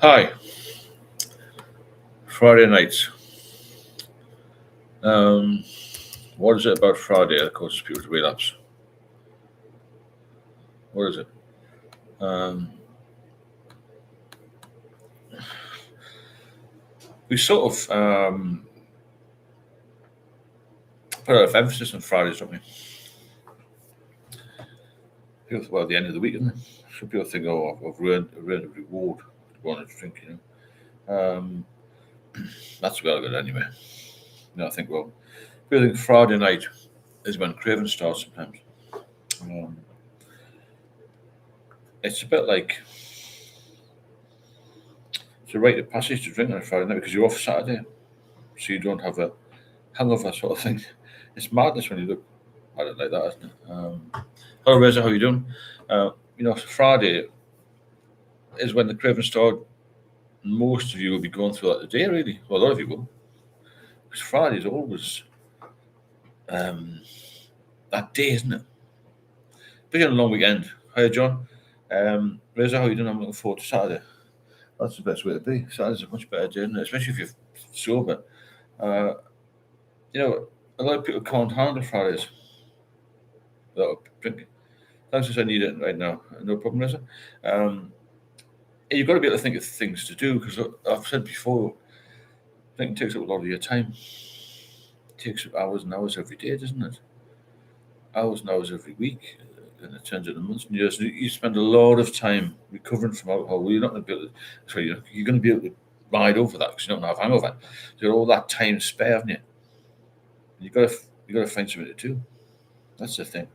Hi, Friday nights. Um, what is it about Friday that causes people to relapse? What is it? Um, we sort of put a lot of emphasis on Fridays, don't we? People, well, at the end of the week, isn't it? So people think, oh, I've earned a reward to go on a drink, That's well good anyway. I think, well, people think Friday night is when craving starts sometimes. Um, it's a bit like it's a rite of passage to drink on a Friday night because you're off Saturday, so you don't have a hangover sort of thing. It's madness when you look at it like that, isn't it? Hello, Reza, how you doing? Friday is when the craving start. Most of you will be going through that the day, really. Well, a lot of you will. Because Friday is always um, that day, isn't it? Especially on a long weekend. Hi, John. Reza, how you doing? I'm looking forward to Saturday. That's the best way to be. Saturday's a much better day, isn't it? Especially if you're sober. Uh, a lot of people can't handle Fridays without drinking. Thanks for saying you need it right now. No problem, Reza. Um, you've got to be able to think of things to do because I've said before, drinking takes up a lot of your time. It takes up hours and hours every day, doesn't it? Hours and hours every week, and it turns into months and years. You spend a lot of time recovering from alcohol. Well, you're not going to be able to, sorry, you're going to be able to ride over that because you don't have hangover. So you're all that time spare, haven't you? You got to find something to do. That's the thing.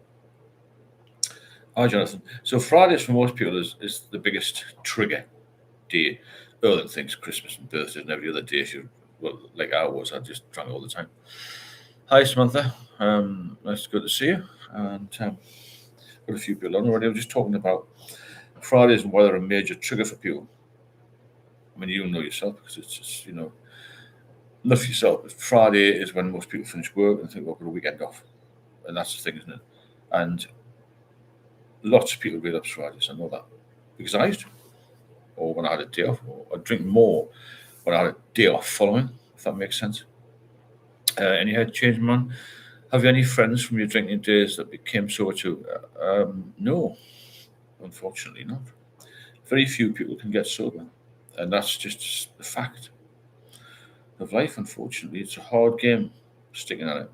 Hi, Jonathan. So Fridays for most people is the biggest trigger day. Other than things, Christmas and birthdays and every other day. Well, like I was, I just drank all the time. Hi, Samantha. Nice, good to see you. And got a few people on already. I was just talking about Fridays and whether a major trigger for people. I mean, you know yourself because it's just, enough for yourself. But Friday is when most people finish work and think, well, I've got a weekend off. And that's the thing, isn't it? And lots of people relapse Fridays. I know that because I used to, or when I had a day off, or I drink more when I had a day off following, if that makes sense. Any head change, man? Have you any friends from your drinking days that became sober too? No, unfortunately not. Very few people can get sober, and that's just the fact of life. Unfortunately, it's a hard game sticking at it.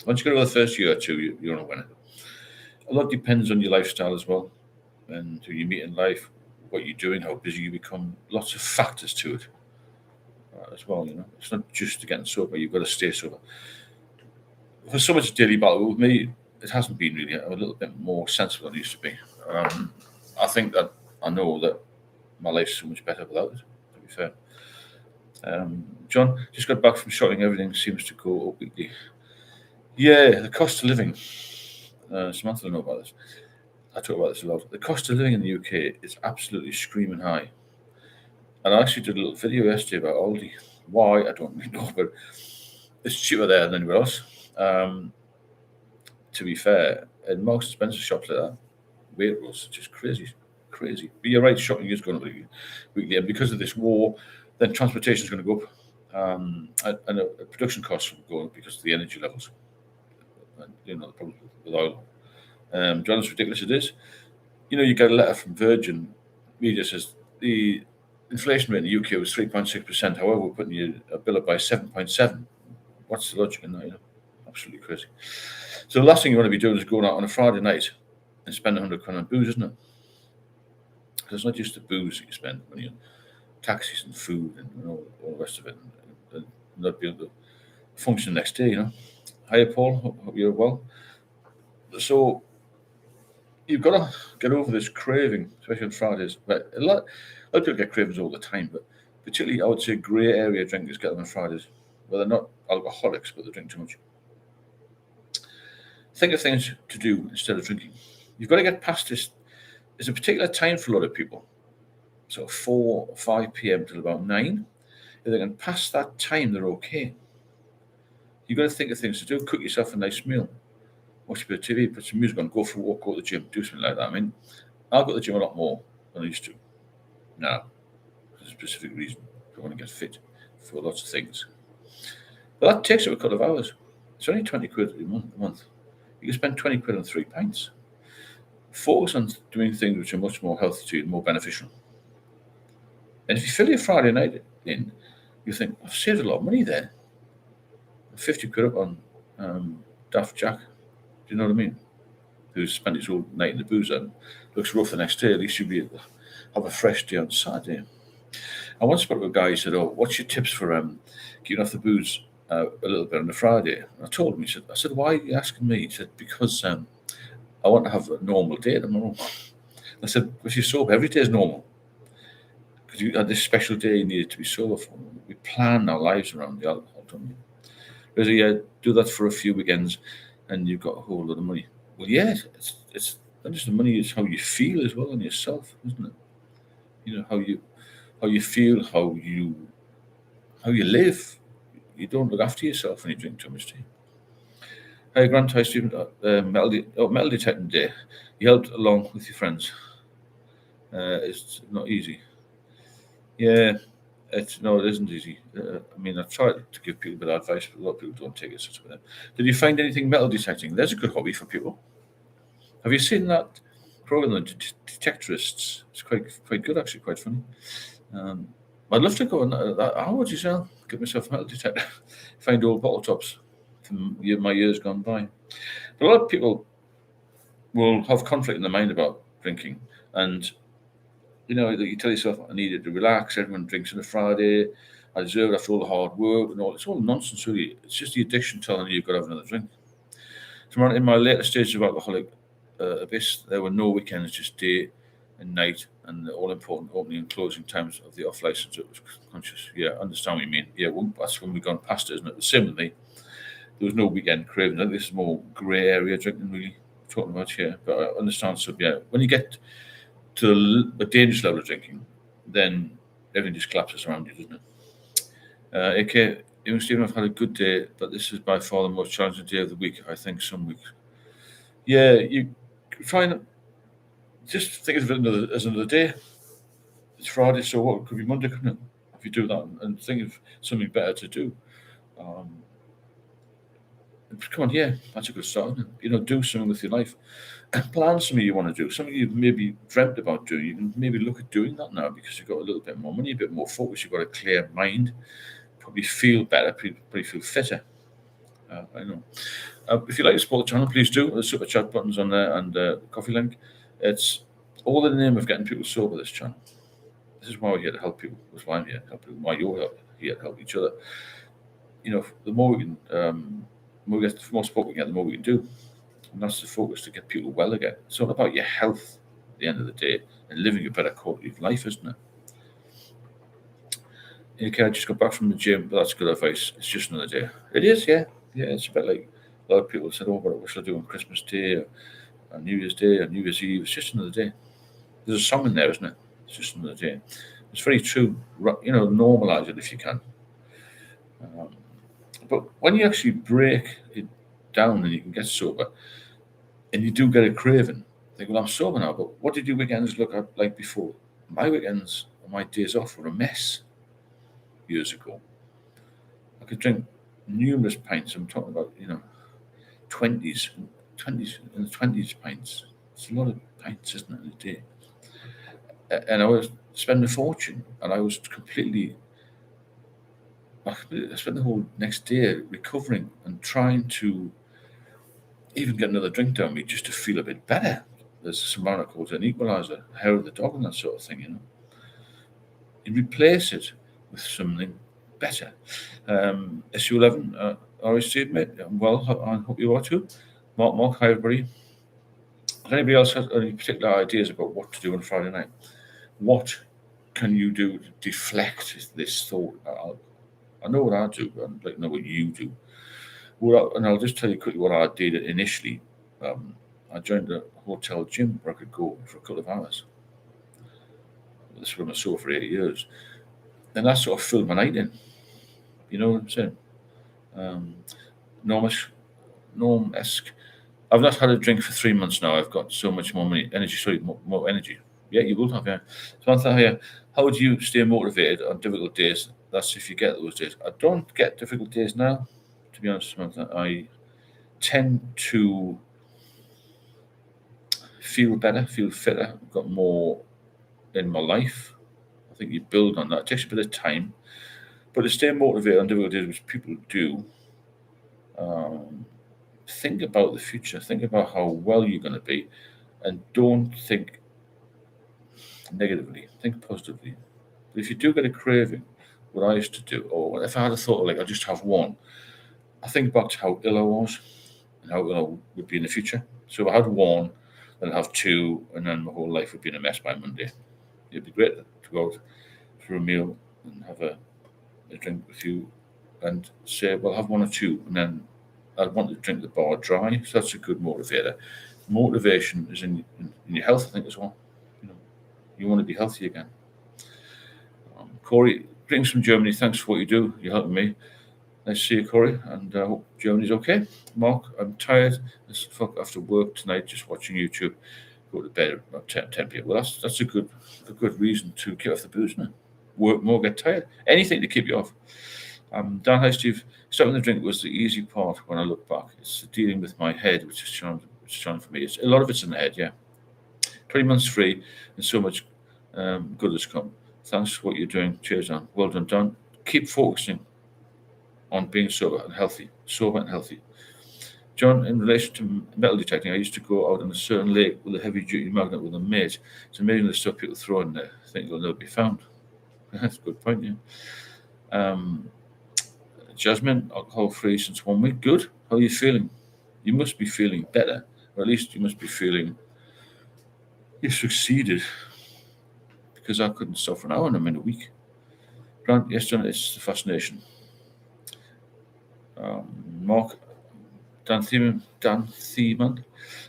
Once you get over the first year or two, you're going to win it. A lot depends on your lifestyle as well, and who you meet in life, what you're doing, how busy you become. Lots of factors to it as well. It's not just getting sober; you've got to stay sober. For so much daily battle with me, it hasn't been really. I'm a little bit more sensible than it used to be. Um, I think that I know that my life's so much better without it. To be fair, John just got back from shopping. Everything seems to go up weekly. Yeah, the cost of living. Samantha, will know about this. I talk about this a lot. The cost of living in the UK is absolutely screaming high. And I actually did a little video yesterday about Aldi. Why I don't really know, but it's cheaper there than anywhere else. Um, to be fair, in Marks and Spencer shops like that, Waitrose, just crazy, crazy. But you're right, shopping is going to be weekly, and because of this war, then transportation is going to go up, and production costs will go up because of the energy levels. And, the problem with oil. John, it's ridiculous it is. You get a letter from Virgin Media says the inflation rate in the UK was 3.6%. However, we're putting you a bill up by 7.7. What's the logic in that? Absolutely crazy. So the last thing you want to be doing is going out on a Friday night and spend 100 quid on booze, isn't it? Because it's not just the booze that you spend money on, taxis and food and all the rest of it, and not be able to function the next day. Hiya, Paul. Hope you're well. So you've got to get over this craving, especially on Fridays. But a lot of people get cravings all the time, but particularly I would say grey area drinkers get them on Fridays, where they're not alcoholics, but they drink too much. Think of things to do instead of drinking. You've got to get past this. There's a particular time for a lot of people, so 4 or 5 p.m. till about 9. If they can pass that time, they're okay. You've got to think of things to do. Cook yourself a nice meal, watch a bit of TV, put some music on, go for a walk, go to the gym, do something like that. I mean, I go to the gym a lot more than I used to now. There's a specific reason. You want to get fit for lots of things. But that takes up a couple of hours. It's only 20 quid a month. You can spend 20 quid on 3 pints. Focus on doing things which are much more healthy to you and more beneficial. And if you fill your Friday night in, you think, I've saved a lot of money there. 50 quid up on Daft Jack. Do you know what I mean? Who's spent his whole night in the booze and looks rough the next day. At least you'll be able to have a fresh day on Saturday. I once spoke to a guy who said, what's your tips for getting off the booze a little bit on the Friday? And I told him, I said, why are you asking me? He said, because I want to have a normal day tomorrow. I said, if you're sober, every day is normal. Because you had this special day you needed to be sober for. We plan our lives around the alcohol, don't we? Whereas you do that for a few weekends and you've got a whole lot of money. Well, yeah, it's not just the money, it's how you feel as well in yourself, isn't it? You know, how you feel, how you live. You don't look after yourself when you drink too much tea. Hey, Grant, hi, Stephen. Metal detecting day. You helped along with your friends. It's not easy. Yeah, it isn't easy. I mean, I try to give people a bit of advice, but a lot of people don't take it such a bit. Did you find anything metal detecting? There's a good hobby for people. Have you seen that program, the Detectorists? It's quite good, actually, quite funny. I'd love to go on that. How would you sell? Get myself a metal detector. Find old bottle tops from my years gone by. But a lot of people will have conflict in their mind about drinking. And, you tell yourself, I needed to relax. Everyone drinks on a Friday. I deserve it after all the hard work and all. It's all nonsense, really. It's just the addiction telling you you've got to have another drink. So in my later stages of alcoholic abyss, there were no weekends, just day and night, and the all-important opening and closing times of the off-license. It was conscious. Yeah, I understand what you mean. Yeah, that's when we've gone past it, isn't it? The same with me. There was no weekend craving. I think this is more grey area drinking, really, talking about here. But I understand. So, yeah, when you get to a dangerous level of drinking, then everything just collapses around you, doesn't it? Okay, Stephen, I've had a good day, but this is by far the most challenging day of the week, I think, some weeks. Yeah, you try and just think of it as another day. It's Friday, so what could be Monday, couldn't it? If you do that and think of something better to do. Come on, yeah, that's a good start. Do something with your life. Plan something you want to do, something you've maybe dreamt about doing. You can maybe look at doing that now because you've got a little bit more money, a bit more focus. You've got a clear mind. Probably feel better. Probably feel fitter. I know. If you like to support the channel, please do. The super chat buttons on there and the coffee link. It's all in the name of getting people sober. This channel. This is why we're here to help people. That's why I'm here to help people. Why you're here to help each other. The more we can, the more support we get, the more we can do. And that's the focus, to get people well again. It's all about your health at the end of the day and living a better quality of life, isn't it? Okay, I just got back from the gym, but that's good advice. It's just another day. It is, yeah. Yeah, it's a bit like a lot of people said, what should I do on Christmas Day or New Year's Day or New Year's Eve? It's just another day. There's a song in there, isn't it? It's just another day. It's very true. Normalize it if you can. But when you actually break it down and you can get sober, and you do get a craving, think, well, I'm sober now, but what did your weekends look like before? My weekends, my days off were a mess years ago. I could drink numerous pints. I'm talking about, 20s pints. It's a lot of pints, isn't it, in a day? And I was spending a fortune, and I was I spent the whole next day recovering and trying to even get another drink down me just to feel a bit better. There's some man called an equalizer, hair of the dog, and that sort of thing, You replace it with something better. SU11, RSC, mate. Well, I hope you are too. Mark, hi everybody. If anybody else has any particular ideas about what to do on Friday night, what can you do to deflect this thought? I know what I do, but I'd like to know what you do. And I'll just tell you quickly what I did initially. I joined a hotel gym where I could go for a couple of hours. This is where I saw for 8 years. And that sort of filled my night in. You know what I'm saying? Norm-esque. I've not had a drink for 3 months now. I've got so much more energy. Yeah, you will have, yeah. Samantha here, how do you stay motivated on difficult days? That's if you get those days. I don't get difficult days now, to be honest, Samantha. I tend to feel better, feel fitter, got more in my life. I think you build on that. It takes a bit of time. But to stay motivated on difficult days, which people do, um, think about the future. Think about how well you're going to be. And don't think negatively. Think positively. But if you do get a craving, what I used to do, or if I had a thought like I just have one, I think back to how ill I was and how ill I would be in the future. So if I had one, then I'd have two, and then my whole life would be in a mess by Monday. It'd be great to go out for a meal and have a drink with you and say, well, have one or two, and then I'd want to drink the bar dry. So that's a good motivator. Motivation is in your health, I think, as well. You know, you want to be healthy again. Corey, greetings from Germany. Thanks for what you do. You're helping me. Nice to see you, Corey, and I hope Germany's okay. Mark, I'm tired as fuck after work tonight, just watching YouTube. Go to bed at about 10 p.m. Well, that's a good reason to get off the booze, isn't it? Work more, get tired. Anything to keep you off. Dan, hi Steve. Stopping the drink was the easy part when I look back. It's dealing with my head, which is challenging for me. It's a lot of it's in the head, yeah. 20 months free, and so much good has come. Thanks for what you're doing. Cheers, Dan. Well done, Dan. Keep focusing on being sober and healthy. Sober and healthy. John, in relation to metal detecting, I used to go out on a certain lake with a heavy-duty magnet with a mate. It's amazing the stuff people throw in there. I think it'll never be found. That's a good point, yeah. Jasmine, alcohol-free since 1 week. Good. How are you feeling? You must be feeling better, or at least you must be feeling you succeeded, because I couldn't stop for an hour and I'm in a week. Grant, yes, John, it's the fascination. Mark, Dan Thiemann,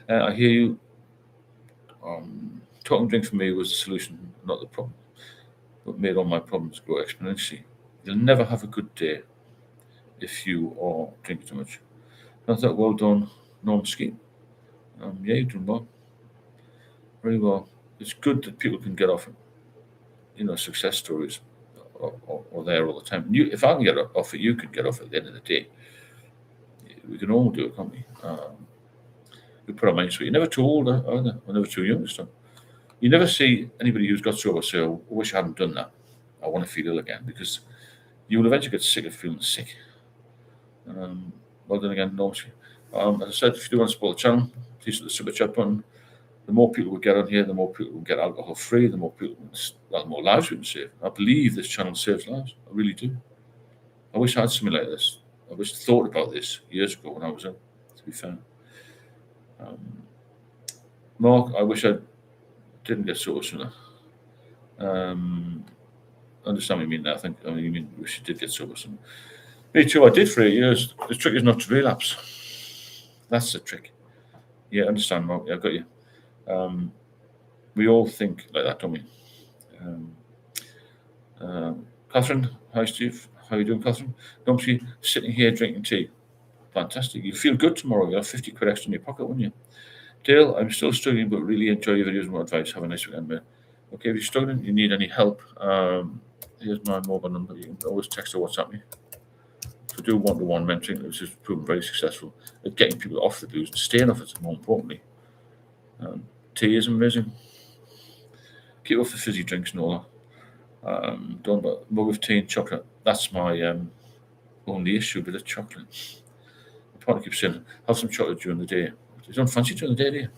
I hear you. Talking drink for me was the solution, not the problem, but made all my problems grow exponentially. You'll never have a good day if you are drinking too much. Not that well done, Norm Ski. Yeah, you're doing well. Very well. It's good that people can get off it. Success stories are there all the time. If I can get off it, you can get off it at the end of the day. We can all do it, can't we? We put our minds to it. You're never too old, either. We're never too young to stop. You never see anybody who's got sober say, "Oh, I wish I hadn't done that. I want to feel ill again," because you will eventually get sick of feeling sick. Well done again, Norm. As I said, if you do want to support the channel, please hit the super chat button. The more people we get on here, the more people will get alcohol free, the more people, the more lives we can save. I believe this channel saves lives. I really do. I wish I had something like this. I wish I thought about this years ago when I was ill, to be fair. Mark, I wish I didn't get sober sooner. Understand what you mean now. You mean wish I did get sober sooner. Me too. I did for 8 years. The trick is not to relapse. That's the trick. Yeah, I understand, Mark. Yeah, I've got you. We all think like that, don't we? Catherine, hi Steve. How are you doing, Catherine? Don't you sitting here drinking tea? Fantastic. You feel good tomorrow. You'll have 50 quid extra in your pocket, wouldn't you? Dale, I'm still struggling, but really enjoy your videos and more advice. Have a nice weekend, mate. Okay, if you're struggling, you need any help, here's my mobile number. You can always text or WhatsApp me. To do one-to-one mentoring, which has proven very successful at getting people off the booze and staying off it, more importantly. Tea is amazing. Keep off the fizzy drinks and all that. Don't mug of tea and chocolate. That's my only issue with the chocolate. My partner keeps saying, have some chocolate during the day. You don't fancy it during the day, do you?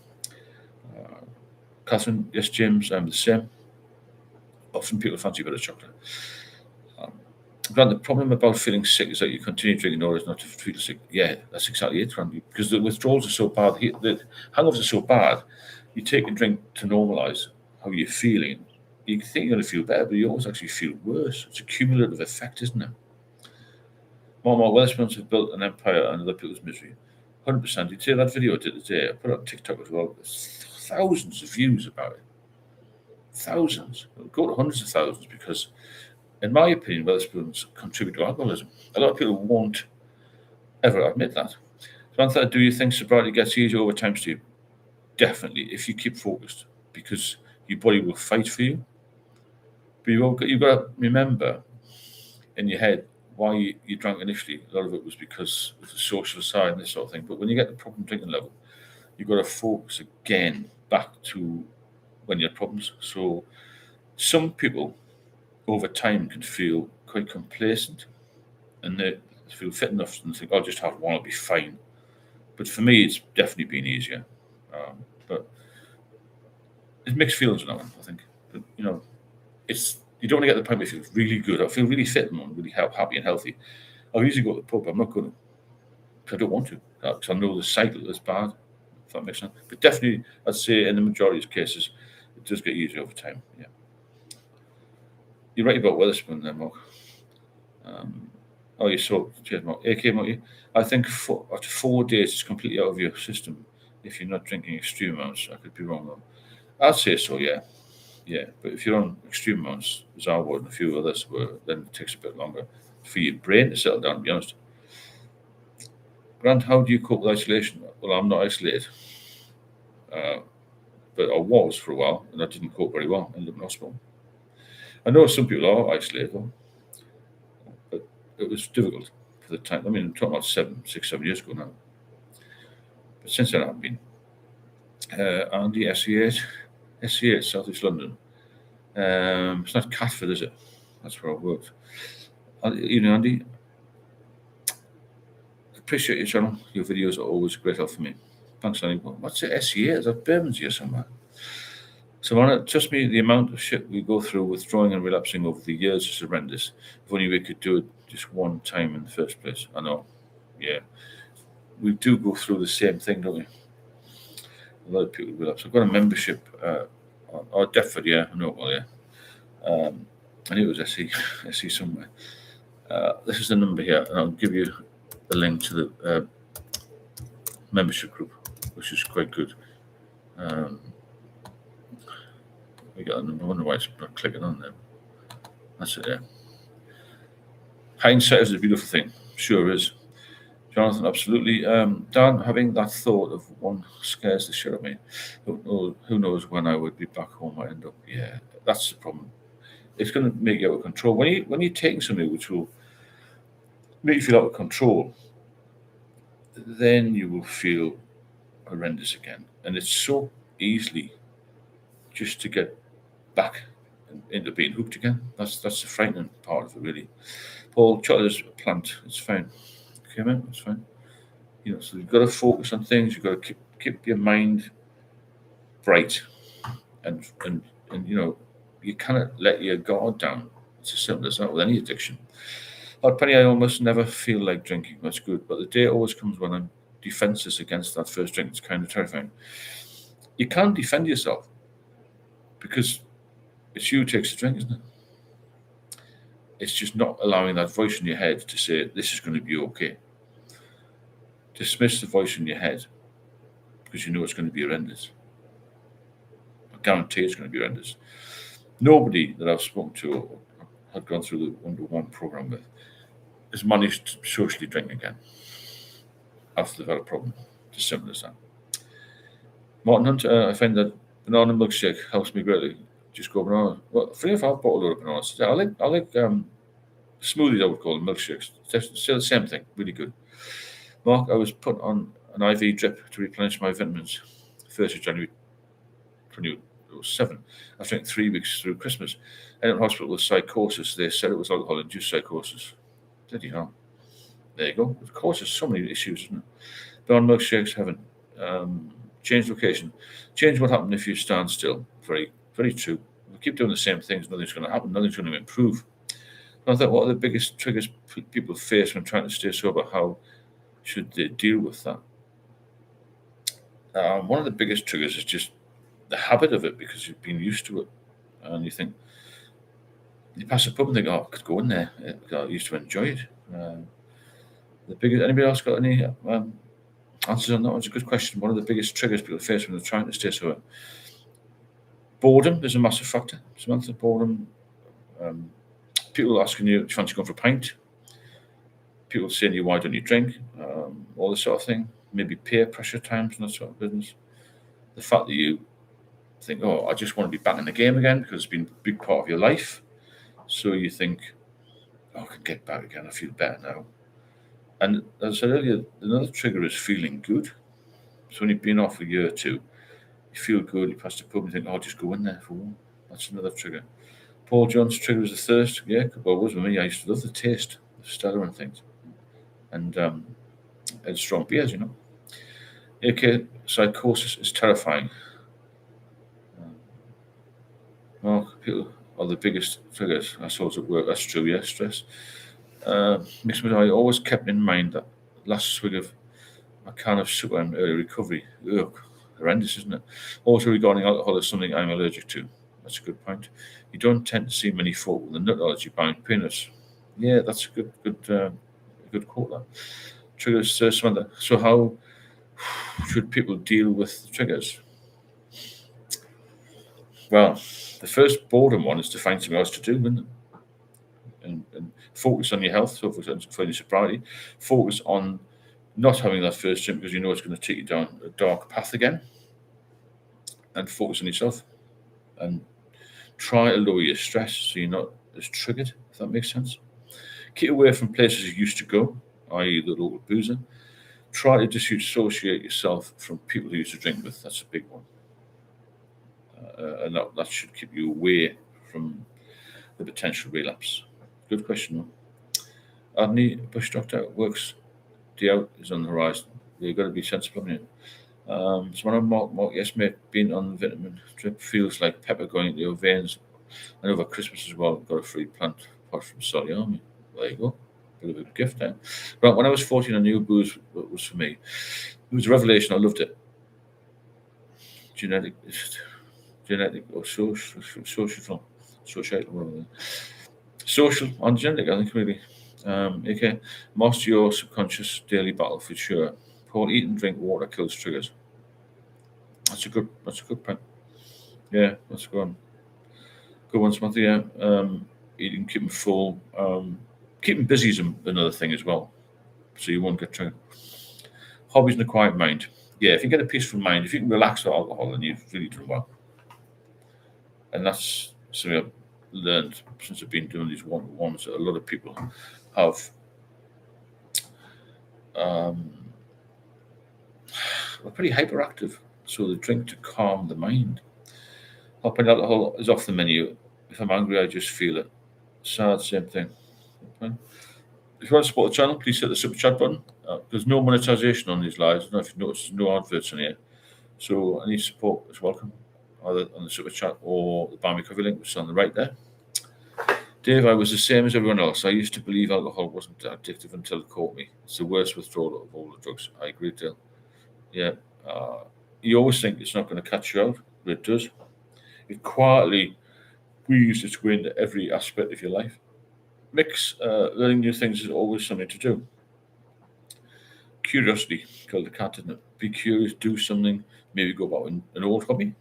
Catherine, yes, James, I'm the same. Often people fancy a bit of chocolate. Grant, the problem about feeling sick is that you continue drinking in order not to feel sick. Yeah, that's exactly it, Randy. Because the withdrawals are so bad, the hangovers are so bad, you take a drink to normalise how you're feeling. You think you're going to feel better, but you always actually feel worse. It's a cumulative effect, isn't it? More Wetherspoons have built an empire on other people's misery. 100%. You'd see that video I did today. I put it on TikTok as well. There's thousands of views about it. Thousands. It'll go to hundreds of thousands because, in my opinion, Wetherspoons contribute to alcoholism. A lot of people won't ever admit that. Samantha, do you think sobriety gets easier over time, Steve? Definitely, if you keep focused, because your body will fight for you. But you've got to remember in your head why you drank initially. A lot of it was because of the social side and this sort of thing. But when you get the problem drinking level, you've got to focus again back to when you had problems. So some people over time can feel quite complacent and they feel fit enough and think, I'll just have one, I'll be fine. But for me, it's definitely been easier. But it's mixed feelings on that one, I think. But, it's you don't want to get to the point where you feel really good. I feel really fit and really happy and healthy. I'll usually go to the pub. I'm not going to, because I don't want to, because I know the cycle is bad, if that makes sense. But definitely, I'd say in the majority of cases, it does get easier over time. Yeah. You're right about Wetherspoon there, Mark. You saw, cheers, Mark. AK, Mark, I think after 4 days, it's completely out of your system if you're not drinking extreme amounts. I could be wrong, though. I'd say so, yeah. Yeah, but if you're on extreme amounts, as I would and a few others were, then it takes a bit longer for your brain to settle down, to be honest. Grant, how do you cope with isolation? Well, I'm not isolated. But I was for a while, and I didn't cope very well. I ended up in hospital. I know some people are isolated, though, but it was difficult for the time. I mean, I'm talking about 6, 7 years ago now. But since then, I've been. Andy, SE8, South East London. It's not Catford, is it? That's where I worked. Andy. Appreciate your channel. Your videos are always a great help for me. Thanks, Andy. What's it, SE8? Is that Bermondsey somewhere? So, trust me, the amount of shit we go through withdrawing and relapsing over the years is horrendous. If only we could do it just one time in the first place. I know. Yeah. We do go through the same thing, don't we? A lot of people relapse. I've got a membership. Deptford, yeah. I know, well, yeah. I knew it was SE somewhere. This is the number here, and I'll give you the link to the membership group, which is quite good. We got a number. I wonder why it's not clicking on there. That's it there. Hindsight is a beautiful thing. Sure is. Jonathan, absolutely. Dan, having that thought of one scares the shit out of me. Who knows when I would be back home I end up. Yeah, that's the problem. It's going to make you out of control. When you're taking something which will make you feel out of control, then you will feel horrendous again. And it's so easily just to get back into being hooked again. That's the frightening part of it, really. Paul, chocolate is a plant. It's fine. Okay, man, that's fine. So you've got to focus on things. You've got to keep your mind bright, and you cannot let your guard down. It's as simple as that with any addiction. Penny, I almost never feel like drinking. That's good, but the day always comes when I'm defenseless against that first drink. It's kind of terrifying. You can't defend yourself because it's you who takes the drink, isn't it? It's just not allowing that voice in your head to say, this is going to be okay. Dismiss the voice in your head because you know it's going to be horrendous. I guarantee it's going to be horrendous. Nobody that I've spoken to or had gone through the one-to-one program with has managed to socially drink again after they've had a problem. It's as simple as that. Martin Hunter, I find that banana milkshake helps me greatly. Just go banana. Well, free if I'll bought a load of bananas. I like smoothies, I would call them milkshakes. It's still the same thing. Really good. Mark, I was put on an IV drip to replenish my vitamins 1st of January 2007. After 3 weeks through Christmas. I ended up in hospital with psychosis. They said it was alcohol-induced psychosis. Bloody hell. There you go. Of course, there's so many issues, isn't it? Banana milkshakes, heaven. Change location. Change what happened if you stand still. Very, very true. If we keep doing the same things, nothing's going to happen. Nothing's going to improve. I thought, what are the biggest triggers people face when trying to stay sober? How should they deal with that? One of the biggest triggers is just the habit of it because you've been used to it. And you think, you pass a pub and think, I could go in there. I used to enjoy it. Anybody else got any answers on that? It's a good question. One of the biggest triggers people face when they're trying to stay sober. Boredom is a massive factor. Samantha, boredom. People asking you, do you fancy going for a pint? People saying to you, why don't you drink? All this sort of thing. Maybe peer pressure times and that sort of business. The fact that you think, oh, I just want to be back in the game again because it's been a big part of your life. So you think, oh, I can get back again. I feel better now. And as I said earlier, another trigger is feeling good. So when you've been off a year or two, you feel good, you pass the pub and you think, oh, I'll just go in there for one. That's another trigger. Paul John's trigger is the thirst. Yeah, well, it was with me. I used to love the taste of Stella and things. And strong beers, Okay, psychosis is terrifying. Well, people are the biggest triggers, I suppose, at work. That's true, yeah, stress. Makes me, I always kept in mind that last swig of a can of sugar and early recovery. Ugh, horrendous, isn't it? Also, regarding alcohol, is something I'm allergic to. That's a good point. You don't tend to see many folk with a nut allergy buying peanuts. Yeah, that's a good quote. That triggers, Samantha. So, how should people deal with triggers? Well, the first boredom one is to find something else to do, isn't it? And focus on your health, focus on your sobriety, focus on not having that first drink because you know it's going to take you down a dark path again, and focus on yourself and try to lower your stress so you're not as triggered, if that makes sense. Keep away from places you used to go, i.e., the local boozer. Try to disassociate yourself from people who used to drink with. That's a big one. And that should keep you away from the potential relapse. Good question. Adney, Bush Doctor, works the out is on the horizon. You've got to be sensible, haven't you? So when I'm Mark, yes, mate, being on vitamin drip feels like pepper going into your veins. And over Christmas as well, got a free plant apart from Solly Army. There you go. Bit of a gift there. Right, when I was 14, I knew booze was for me. It was a revelation. I loved it. Genetic or social, whatever. Social and genetic, I think, really. Okay, master your subconscious daily battle for sure. Paul, eat and drink water kills triggers. That's a good point. Yeah, that's a good one. Good one, Samantha. Yeah, eating, keeping full, keeping busy is another thing as well, so you won't get triggered. Hobbies and a quiet mind. Yeah, if you get a peaceful mind, if you can relax with alcohol, then you've really done well. And that's something I've learned since I've been doing these one-on-ones. A lot of people have are pretty hyperactive, so they drink to calm the mind. Hopping alcohol is off the menu. If I'm angry, I just feel it. Sad, same thing. Okay. If you want to support the channel, please hit the super chat button. There's no monetization on these lives. I don't know if you've noticed, there's no adverts in here. So any support is welcome, either on the super chat or the Buy Me Coffee link, which is on the right there. Dave, I was the same as everyone else. I used to believe alcohol wasn't addictive until it caught me. It's the worst withdrawal of all the drugs. I agree, Dale. Yeah. You always think it's not going to catch you out, but it does. It quietly weaves its way into every aspect of your life. Learning new things is always something to do. Curiosity killed the cat, didn't it? Be curious, do something, maybe go about an old hobby.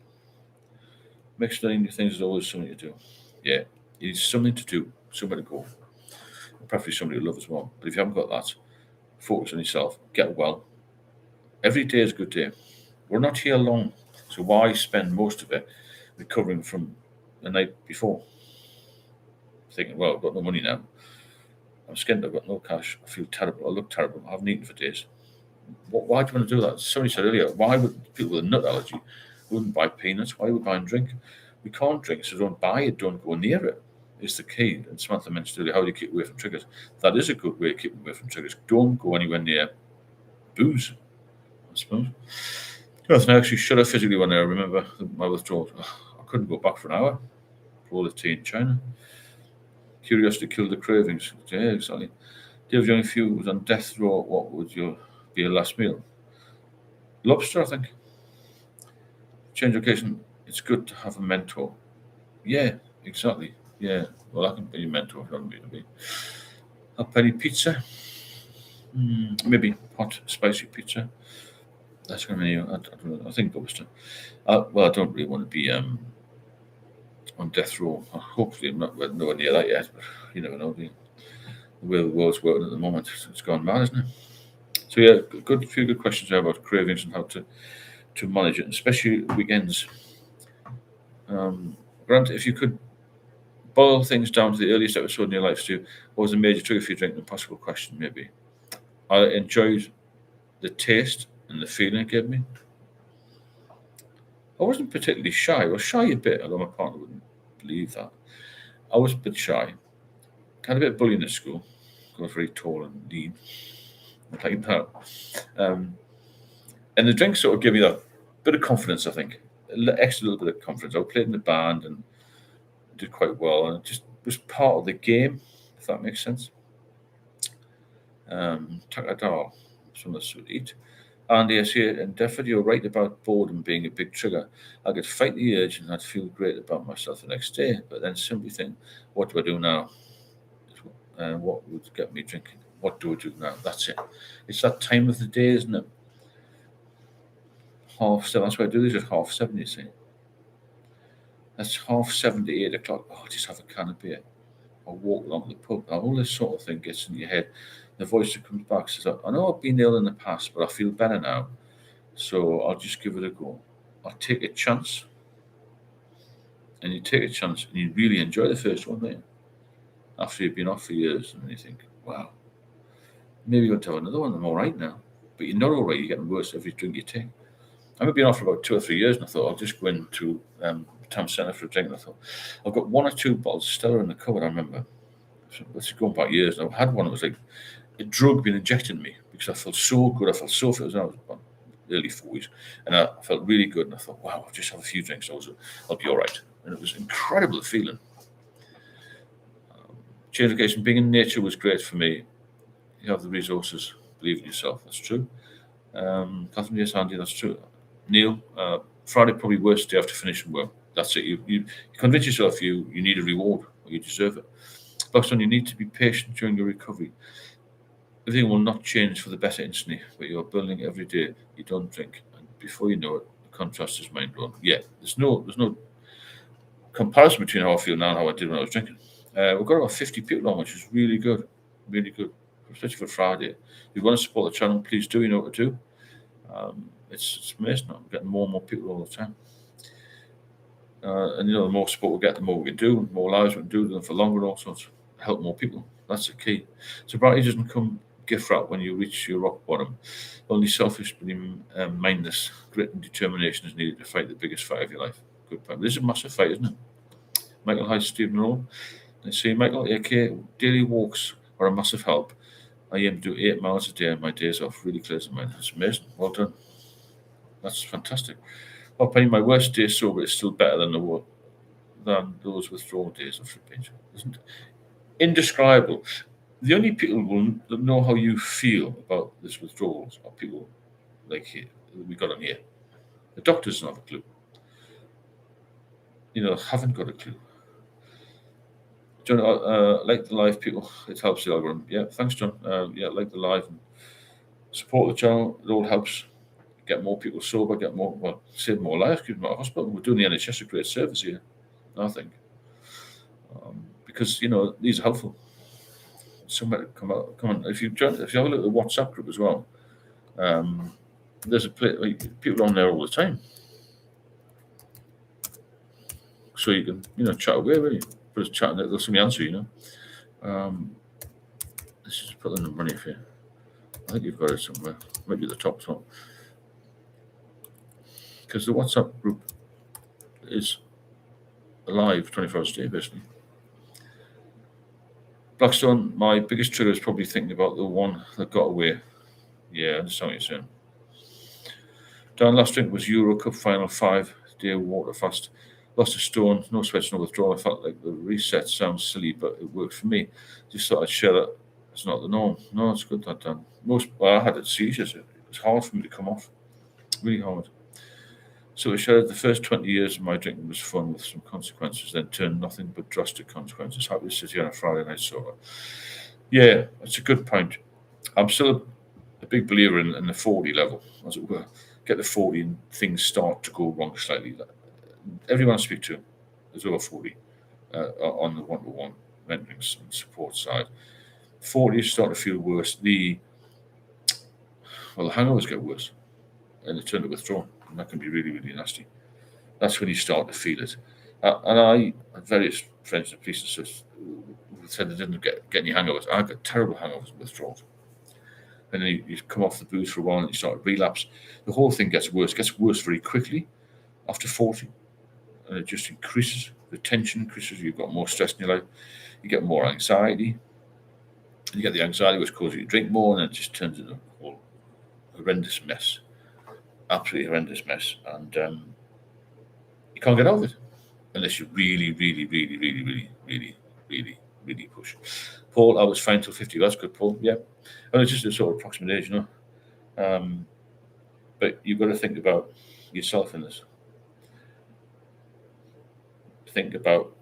Learning new things is always something to do. Yeah, you need something to do, somewhere to go. Preferably somebody you love as well. But if you haven't got that, focus on yourself, get well. Every day is a good day. We're not here long, so why spend most of it recovering from the night before? Thinking, well, I've got no money now. I'm skint, I've got no cash, I feel terrible, I look terrible, I haven't eaten for days. Why do you want to do that? Somebody said earlier, why would people with a nut allergy wouldn't buy peanuts? Why would we buy and drink? We can't drink, so don't buy it, don't go near it. It's the key. And Samantha mentioned earlier, how do you keep away from triggers? That is a good way of keeping away from triggers. Don't go anywhere near booze, I suppose. I actually shudder physically when I remember my withdrawal. I couldn't go back for an hour for all the tea in China. Curiosity killed the cravings. Yeah, exactly. Dave Young, if you was on death row, what would be your last meal? Lobster, I think. Change occasion. It's good to have a mentor. Yeah, exactly. Yeah. Well, I can be a mentor if you want me to be. A penny pizza. Maybe hot, spicy pizza. That's going to be. I don't know. I think lobster. Well, I don't really want to be on death row. Hopefully, I'm not nowhere near that yet. But you never know. The way the world's working at the moment, it's gone mad, isn't it? So yeah, few good questions there about cravings and how to manage it, especially weekends. Grant, if you could boil things down to the earliest episode in your life, Stu, what was a major trigger for you drinking? Impossible question, maybe. I enjoyed the taste and the feeling it gave me. I wasn't particularly shy. I was shy a bit, although my partner wouldn't believe that. I was a bit shy. Had a bit of bullying at school. I was very tall and lean, like that. Um, and the drink sort of gave me that bit of confidence, I think. Extra little bit of confidence. I played in the band and did quite well, and it just was part of the game, if that makes sense. Takadal, something to eat. And yes, yeah, and definitely you're right about boredom being a big trigger. I could fight the urge and I'd feel great about myself the next day, but then simply think, what do I do now? And what would get me drinking? What do I do now? That's it. It's that time of the day, isn't it? 7:30. That's why I do this at 7:30, you see. That's 7:30 to 8 o'clock. Oh, I'll just have a can of beer. Or walk along the pub. Now, all this sort of thing gets in your head. The voice that comes back says, I know I've been ill in the past, but I feel better now. So I'll just give it a go. I'll take a chance. And you take a chance and you really enjoy the first one, then. After you've been off for years, and you think, wow, maybe you'll have another one. I'm all right now. But you're not all right. You're getting worse every drink you take. I've been off for about 2 or 3 years, and I thought I'll just go into town centre for a drink. And I thought I've got 1 or 2 bottles of Stella in the cupboard. I remember. So it's going back years. I had one that was like a drug being injected in me because I felt so good. I felt so fit. I was early 40s, and I felt really good. And I thought, wow, I'll just have a few drinks. I'll be all right. And it was an incredible feeling. Change of location, being in nature was great for me. You have the resources, believe in yourself. That's true. Catherine, yes, Andy, that's true. Neil, Friday probably worst day after finishing work. That's it. You convince yourself you need a reward or you deserve it. Buxton, you need to be patient during your recovery. Everything will not change for the better instantly, but you're building every day. You don't drink, and before you know it, the contrast is mind blowing. Yeah, there's no comparison between how I feel now and how I did when I was drinking. We've got about 50 people on, which is really good, especially for Friday. If you want to support the channel, please do. You know what to do. It's amazing. I'm getting more and more people all the time. And the more support we get, the more we can do, the more lives we can do them for longer, and all sorts. Help more people. That's the key. Sobriety doesn't come gift wrap when you reach your rock bottom. Only selfish, mindless grit and determination is needed to fight the biggest fight of your life. Good point. This is a massive fight, isn't it? Michael, hi, Stephen Rowe. They say, Michael, AK, daily walks are a massive help. I aim to do 8 miles a day on my days off. Really clears the mind. That's amazing. Well done. That's fantastic. Well, Penny, my worst day sober is still better than those withdrawal days of binge. Isn't it? Indescribable. The only people that know how you feel about this withdrawals are people like here, we got on here. The doctors don't have a clue. Haven't got a clue. John, like the live people, it helps the algorithm. Yeah, thanks, John. Like the live and support the channel. It all helps get more people sober, save more lives, keep them out of hospital. We're doing the NHS a great service here, I think, because these are helpful. Somebody come on. If you have a look at the WhatsApp group as well, there's people on there all the time, so you can chat away really. But it's chatting, there's somebody answer. Let's just put the number in here. I think you've got it somewhere, maybe at the top. Because the WhatsApp group is alive 24 hours a day, basically. Blackstone, my biggest trigger is probably thinking about the one that got away. Yeah, I understand what you're saying. Dan, last drink was Euro Cup final 5-day water fast. Lost a stone, no sweats, no withdrawal. I felt like the reset sounds silly, but it worked for me. Just thought I'd share that. It's not the norm. No, it's good that Dan. I had seizures. It was hard for me to come off. Really hard. So I shared the first 20 years of my drinking was fun with some consequences, then turned nothing but drastic consequences. Happy to sit here on a Friday night sober. Yeah, that's a good point. I'm still a big believer in the 40 level, as it were. Get the 40 and things start to go wrong slightly. Everyone I speak to is over 40 on the one-to-one mentoring and support side. 40 start to feel worse. The hangovers get worse, and they turn to withdrawal. And that can be really, really nasty. That's when you start to feel it. And I had various friends and police and stuff who said they didn't get any hangovers. I got terrible hangovers and withdrawals. And then you come off the booze for a while and you start relapse. The whole thing gets worse very quickly after 40. And it just increases. The tension increases. You've got more stress in your life. You get more anxiety. You get the anxiety which causes you to drink more, and then it just turns into a whole horrendous mess. Absolutely horrendous mess. And you can't get out of it unless you really, really, really, really, really, really, really, really push. Paul, I was fine till 50. That's good, Paul. Yeah. And it's just a sort of approximate age, But you've got to think about yourself in this. Think about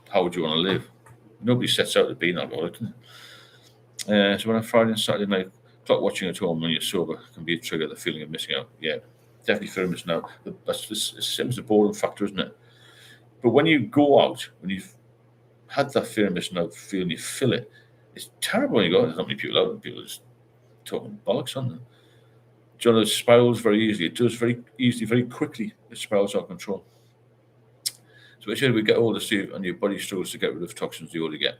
how would you want to live. Nobody sets out to be an alcoholic. So when a Friday and Saturday night clock watching at home when you're sober can be a trigger, the feeling of missing out. Yeah, definitely fear of missing out. That's the same as the boredom factor, isn't it? But when you go out, when you've had that fear of missing out feeling, you feel it. It's terrible when you go out. There's not many people out and people are just talking bollocks on them. Do you know, it spirals very easily. It does very easily, very quickly. It spirals out of control. So as we get older, Steve, and your body struggles to get rid of toxins the older you get.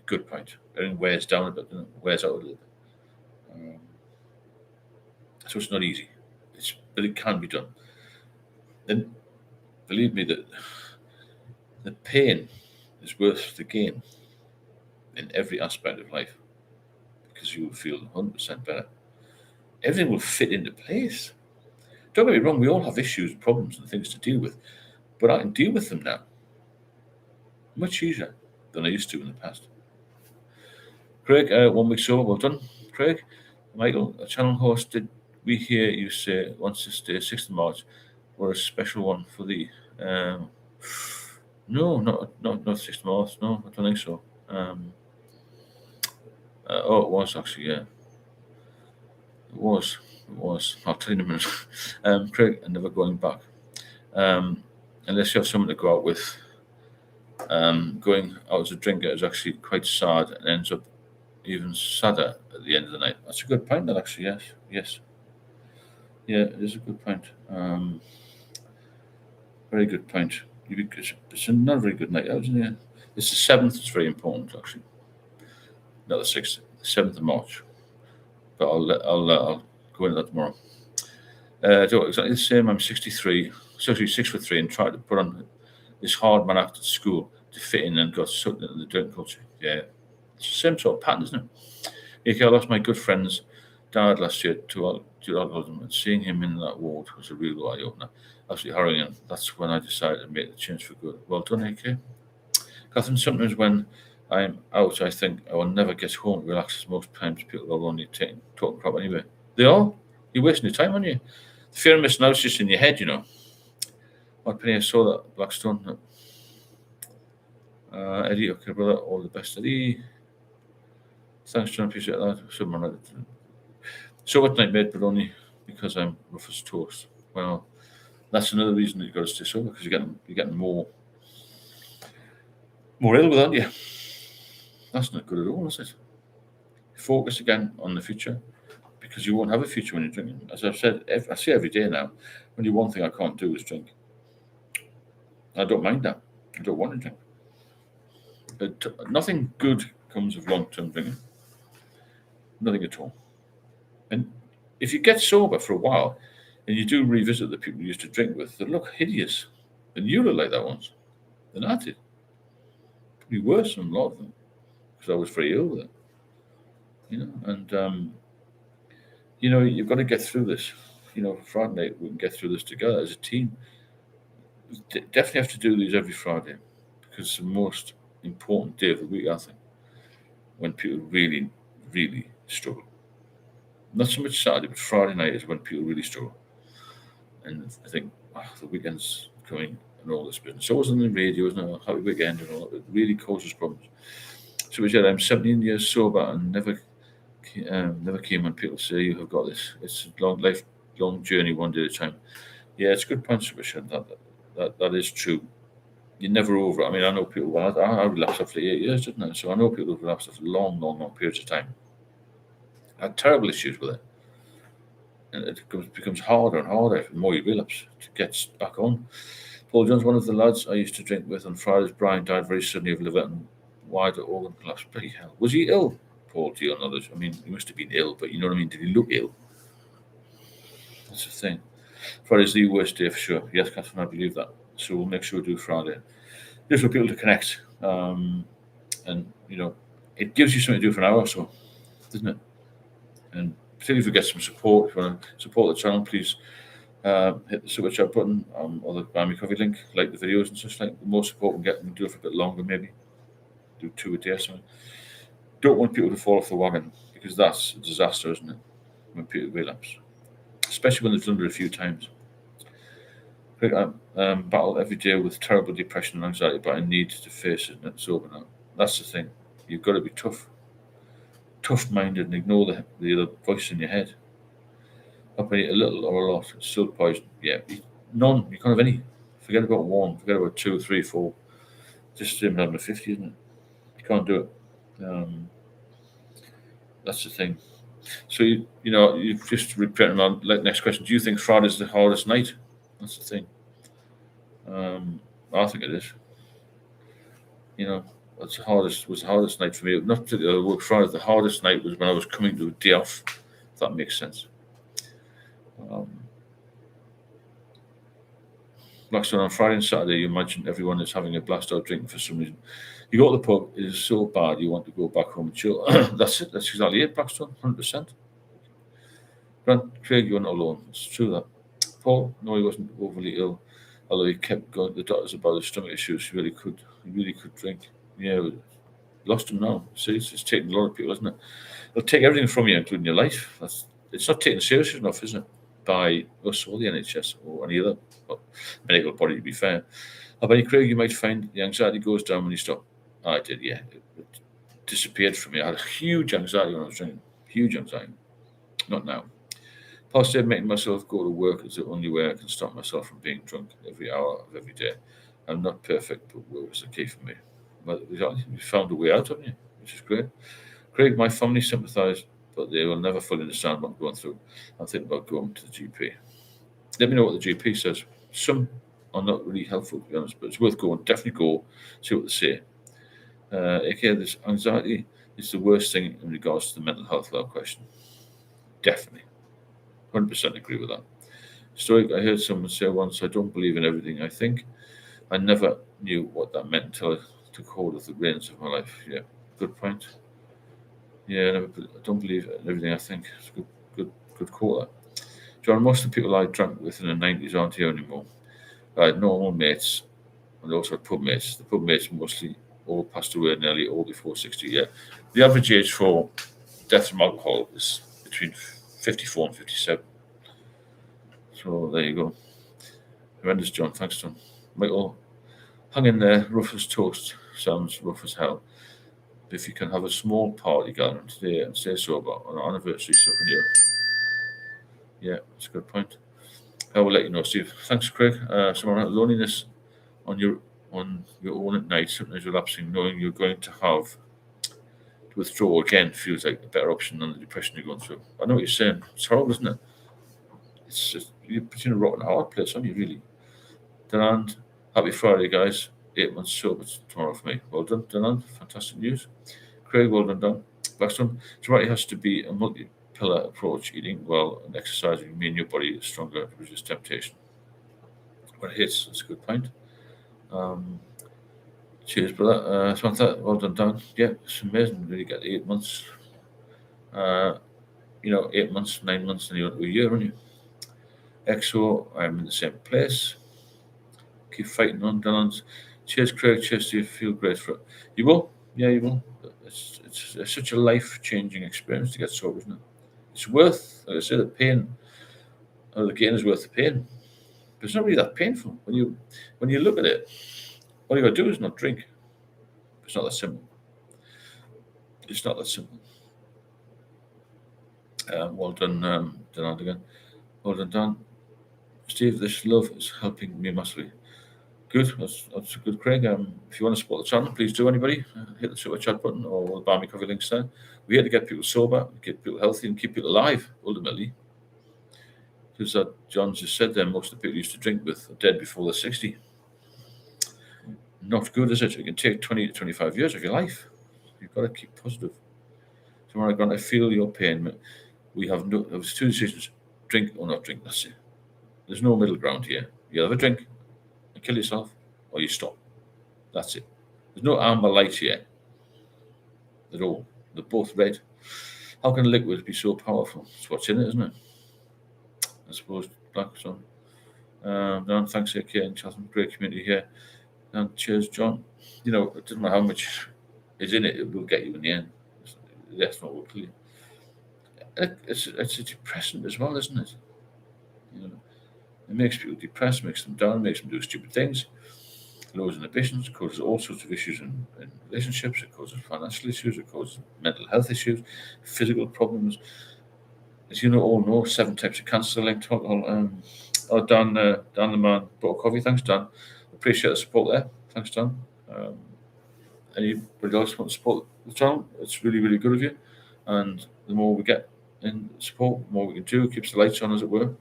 Good point. Everything wears down a bit, wears out a little bit. So it's not easy, but it can be done. Then believe me that the pain is worth the gain in every aspect of life because you will feel 100% better. Everything will fit into place. Don't get me wrong, we all have issues, problems, and things to deal with, but I can deal with them now much easier than I used to in the past. Craig, 1 week sober, well done, Craig. Michael, a channel host, did we hear you say once this day, 6th of March, or a special one for the no, not 6th of March, no, I don't think so. Oh, it was actually, yeah. It was. I'll tell you in a minute. Craig, and never going back. Unless you have someone to go out with, going out as a drinker is actually quite sad and ends up even sadder at the end of the night. That's a good point, that actually, yes. Yeah, it is a good point. Very good point. It's not a very good night out, isn't it? It's the 7th, it's very important, actually. Not the 6th, the 7th of March. But I'll go into that tomorrow. So exactly the same. I'm 63, 6'3", and tried to put on this hard man act at school to fit in and got sucked into the drink culture. Yeah, it's the same sort of pattern, isn't it? I lost my good friend's dad last year to alcoholism, and seeing him in that ward was a real eye opener. Absolutely harrowing, and that's when I decided to make the change for good. Well done, AK. Catherine, sometimes when I'm out, I think I will never get home to relax, as most times people are only talking crap anyway. They are. You're wasting your time, aren't you? The fear of missing out is just in your head, What penny I saw that Blackstone. Eddie, okay, brother, all the best, Eddie. Thanks, John, appreciate that. Someone so what night, mate, but only because I'm rough as toast. Well, that's another reason that you've got to stay sober, because you're getting more ill without you. That's not good at all, is it? Focus again on the future, because you won't have a future when you're drinking. As I've said, I say every day now, only one thing I can't do is drink. I don't mind that. I don't want to drink. But nothing good comes of long-term drinking. Nothing at all. And if you get sober for a while, and you do revisit the people you used to drink with, they look hideous. And you look like that once. And I did. Probably worse than a lot of them, because I was very ill with it. And you've got to get through this. Friday night we can get through this together as a team. We definitely have to do these every Friday, because it's the most important day of the week, I think, when people really, really struggle. Not so much Saturday, but Friday night is when people really struggle. And I think the weekend's coming and all this business. So it wasn't on the radio, it wasn't a happy weekend and all that. It really causes problems. So we said, I'm 17 years sober and never came when people say you have got this. It's a lifelong journey, one day at a time. Yeah, it's a good point, Sebastian. That is true. You're never over it. I mean, I know people. I relapsed after 8 years, didn't I? So I know people who've relapsed after long periods of time. I had terrible issues with it, and it becomes harder and harder the more you relapse to get back on. Paul Jones, one of the lads I used to drink with on Fridays, Brian died very suddenly of liver and wider organ collapse. Bloody hell. Was he ill, Paul, to your knowledge? I mean, he must have been ill, but you know what I mean? Did he look ill? That's the thing. Friday's the worst day for sure. Yes, Catherine, I believe that. So we'll make sure we do Friday. Just for people to connect. And, it gives you something to do for an hour or so, doesn't it? And particularly if we get some support, if you want to support the channel, please hit the super chat button or the Buy Me Coffee link, like the videos and such like. The more support we get, we can do it for a bit longer maybe. Do 2 a day or something. Don't want people to fall off the wagon because that's a disaster, isn't it? When people relapse. Especially when they've done it a few times. I battle every day with terrible depression and anxiety, but I need to face it and it's over now. That's the thing. You've got to be tough-minded and ignore the other voice in your head. Up and eat a little or a lot. It's still poison. Yeah, none. You can't have any. Forget about 1. Forget about 2, 3, 4. Just having a 50, isn't it? You can't do it. That's the thing. So you've just repeated on. Next question: do you think Friday's the hardest night? That's the thing. I think it is. Was the hardest night for me. Not particularly work Friday. The hardest night was when I was coming to a day off. If that makes sense. Blackstone, on Friday and Saturday, you imagine everyone is having a blast out drinking for some reason. You go to the pub, it is so bad you want to go back home and chill. That's it. That's exactly it, Blackstone. 100%. Grant, Craig, you're not alone. It's true that. Paul, no, he wasn't overly ill, although he kept going to the doctors about his stomach issues. He really could drink. Yeah, lost him now. See, it's taking a lot of people, isn't it? It'll take everything from you, including your life. It's not taken seriously enough, isn't it? By us or the NHS or any other medical body, to be fair. How about you, Craig? You might find the anxiety goes down when you stop. I did, yeah. It disappeared from me. I had a huge anxiety when I was drinking. Huge anxiety. Not now. Paul said making myself go to work is the only way I can stop myself from being drunk every hour of every day. I'm not perfect, but work is the key for me. But you found a way out, haven't you? Which is great. Craig, my family sympathise, but they will never fully understand what I'm going through. I'm thinking about going to the GP. Let me know what the GP says. Some are not really helpful, to be honest, but it's worth going. Definitely go, see what they say. Okay, this anxiety is the worst thing in regards to the mental health law question. Definitely. 100% agree with that. Stoic, I heard someone say once, I don't believe in everything I think. I never knew what that meant until I took hold of the reins of my life. Yeah, good point. Yeah, I don't believe in everything I think. It's a good quote. John, most of the people I drank with in the 90s aren't here anymore. I had normal mates and also had pub mates. The pub mates mostly all passed away nearly all before 60. Yeah. The average age for death from alcohol is between 54 and 57. So there you go. Horrendous, John. Thanks, John. Michael, hang in there. Rough as toast. Sounds rough as hell. If you can have a small party gathering today and stay sober on our anniversary, so can you? Yeah, that's a good point. I will let you know, Steve. Thanks, Craig. Loneliness on your own at night, sometimes relapsing, knowing you're going to have to withdraw again feels like a better option than the depression you're going through. I know what you're saying. It's horrible, isn't it? It's just, you're putting a rock in a hard place, aren't you, really? Danand, happy Friday, guys. 8 months sober tomorrow for me. Well done, Danand. Fantastic news. Craig, well done, Dan. Blackstone, sobriety has to be a multi-pillar approach. Eating well and exercising mean your body is stronger to resist temptation. When it hits, that's a good point. Cheers, brother. Samantha, well done, Dan. Yeah, it's amazing when you get 8 months. 8 months, 9 months, and you're a year, aren't you? EXO, I'm in the same place. Keep fighting on, Dylan's. Cheers, Craig. Cheers to you. Feel great for it. You will? Yeah, you will. It's such a life-changing experience to get sober, isn't it? It's worth, like I said, the pain. Or the gain is worth the pain. But it's not really that painful. When you look at it, all you got to do is not drink. It's not that simple. It's not that simple. Well done, Dan again. Well done, Dan. Steve, this love is helping me massively. Good. That's good, Craig. If you want to support the channel, please do. Anybody hit the super chat button or the Buy Me Coffee links there. We're here to get people sober, get people healthy, and keep people alive. Ultimately, because John just said there, most of the people used to drink with are dead before they're 60. Not good, is it? It can take 20 to 25 years of your life. You've got to keep positive. So when I'm going to feel your pain, we have no, there's two decisions: drink or not drink. That's it. There's no middle ground here. You have a drink and kill yourself, or you stop. That's it. There's no amber light here at all. They're both red. How can liquid be so powerful? It's what's in it, isn't it? I suppose. Black Sun. Dan, thanks here, Kate and Chatham. Great community here. And cheers, John. You know, it doesn't matter how much is in it, it will get you in the end. That's not what clear. It's a depressant as well, isn't it? You know, it makes people depressed, makes them down, makes them do stupid things, lowers inhibitions, causes all sorts of issues in relationships, it causes financial issues, it causes mental health issues, physical problems. As you all know, 7 types of cancer linked to alcohol. Dan the man bought a coffee. Thanks, Dan. Appreciate the support there. Thanks, Dan. Anybody else want to support the channel? It's really, really good of you. And the more we get in support, the more we can do. It keeps the lights on, as it were.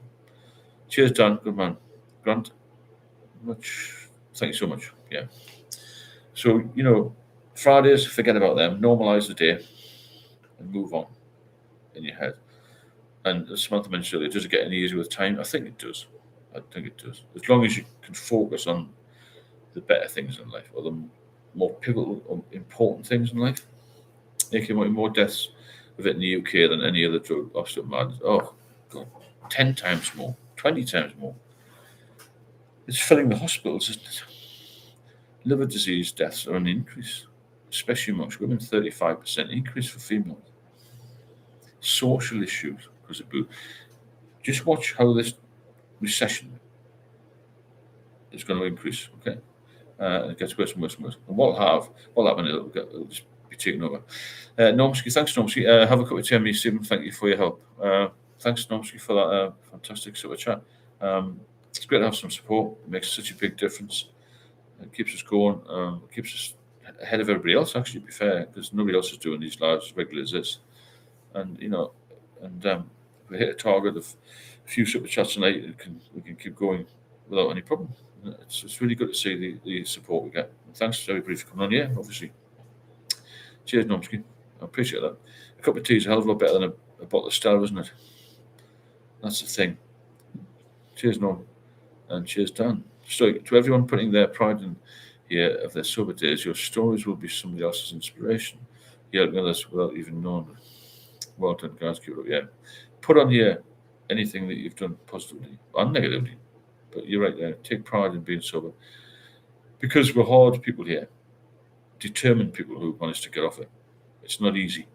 Cheers, Dan. Good man. Grant, thank you so much. Yeah. So, Fridays, forget about them. Normalise the day and move on in your head. And as Samantha mentioned earlier, does it get any easier with time? I think it does. As long as you can focus on the better things in life, or the more pivotal or important things in life. Making more deaths of it in the UK than any other drug. Absolute madness. Oh, God. 10 times more. 20 times more. It's filling the hospitals, isn't it? Liver disease deaths are an increase, especially amongst women. 35% increase for females. Social issues because of booze. Just watch how this recession is going to increase. Okay, it gets worse and worse and worse. And what happen? It'll just be taken over. Normski, thanks, Normski. Have a cup of tea, me, Stephen. Thank you for your help. Thanks, Normski, for that fantastic super chat. It's great to have some support. It makes such a big difference. It keeps us going. It keeps us ahead of everybody else. Actually, to be fair, because nobody else is doing these lives as regularly as this. And if we hit a target of a few super chats tonight, we can keep going without any problem. It's really good to see the support we get. And thanks to everybody for coming on here, obviously. Cheers, Nomsky. I appreciate that. A cup of tea is a hell of a lot better than a bottle of Stella, isn't it? That's the thing. Cheers, Norm. And cheers, Dan. So, to everyone putting their pride in here of their sober days, your stories will be somebody else's inspiration. You help others without even knowing. Well done, guys. Keep it up. Yeah. Put on here anything that you've done positively and negatively. But you're right there. Take pride in being sober. Because we're hard people here. Determined people who manage to get off it. It's not easy.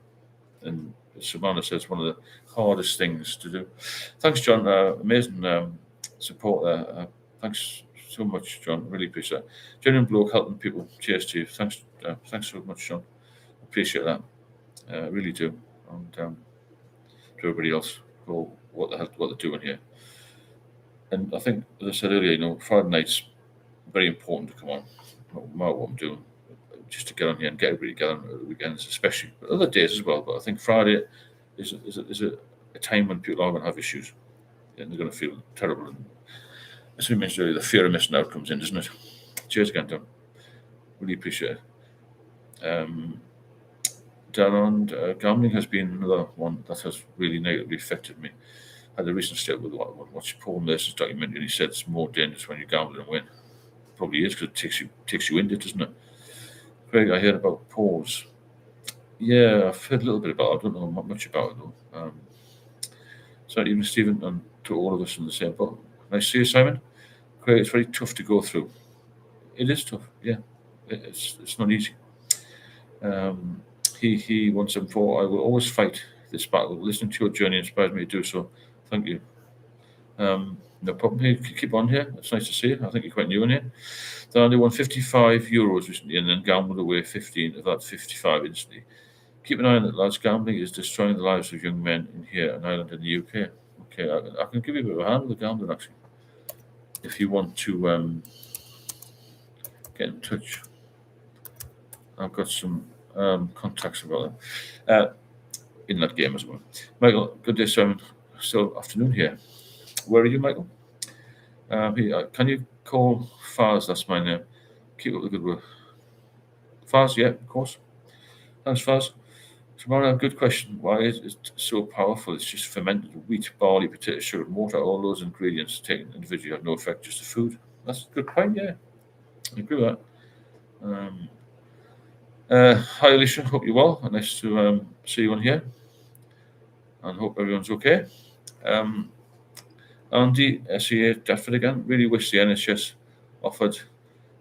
And as Savannah says, one of the hardest things to do. Thanks, John. Amazing support there. Thanks so much, John. Really appreciate that. Genuine bloke helping people. Cheers to you. Thanks so much, John. Appreciate that. Really do. And to everybody else for what they're doing here. And I think, as I said earlier, Friday night's very important to come on. No matter what I'm doing, just to get on here and get everybody together on the weekends, especially, but other days as well. But I think Friday is a time when people are going to have issues, and they're going to feel terrible. And as we mentioned earlier, the fear of missing out comes in, doesn't it? Cheers again, Tom. Really appreciate it. Gambling has been another one that has really negatively affected me. I had a recent step with watch Paul Mercer's documentary, and he said it's more dangerous when you gamble and win. Probably is, because it takes you into it, doesn't it? Craig, I heard about Paul's. Yeah, I've heard a little bit about it. I don't know much about it, though. So even Stephen, and to all of us in the same boat. Nice to see you, Simon. Craig, it's very tough to go through. It is tough, yeah. It's not easy. He 174. I will always fight this battle. Listening to your journey inspires me to do so. Thank you. No problem. Hey, keep on here. It's nice to see you. I think you're quite new in here. Then I won €55 recently, and then gambled away 15 of that 55 instantly. Keep an eye on it, lads. Gambling is destroying the lives of young men in here, an island in the UK. Okay, I can give you a bit of a hand with the gambling, actually, if you want to get in touch. I've got some contacts about that in that game as well. Michael, good day, Simon. Still afternoon here. Where are you, Michael? Can you call Fars? That's my name. Keep up the good work. Faz, yeah, of course. Thanks, Faz. Tomorrow, good question. Why is it so powerful? It's just fermented wheat, barley, potato, sugar, and water. All those ingredients taken individually have no effect, just the food. That's a good point, yeah. I agree with that. Hi, Alicia. Hope you're well. Nice to see you on here. And hope everyone's okay. Andy, SEA, Deptford again. Really wish the NHS offered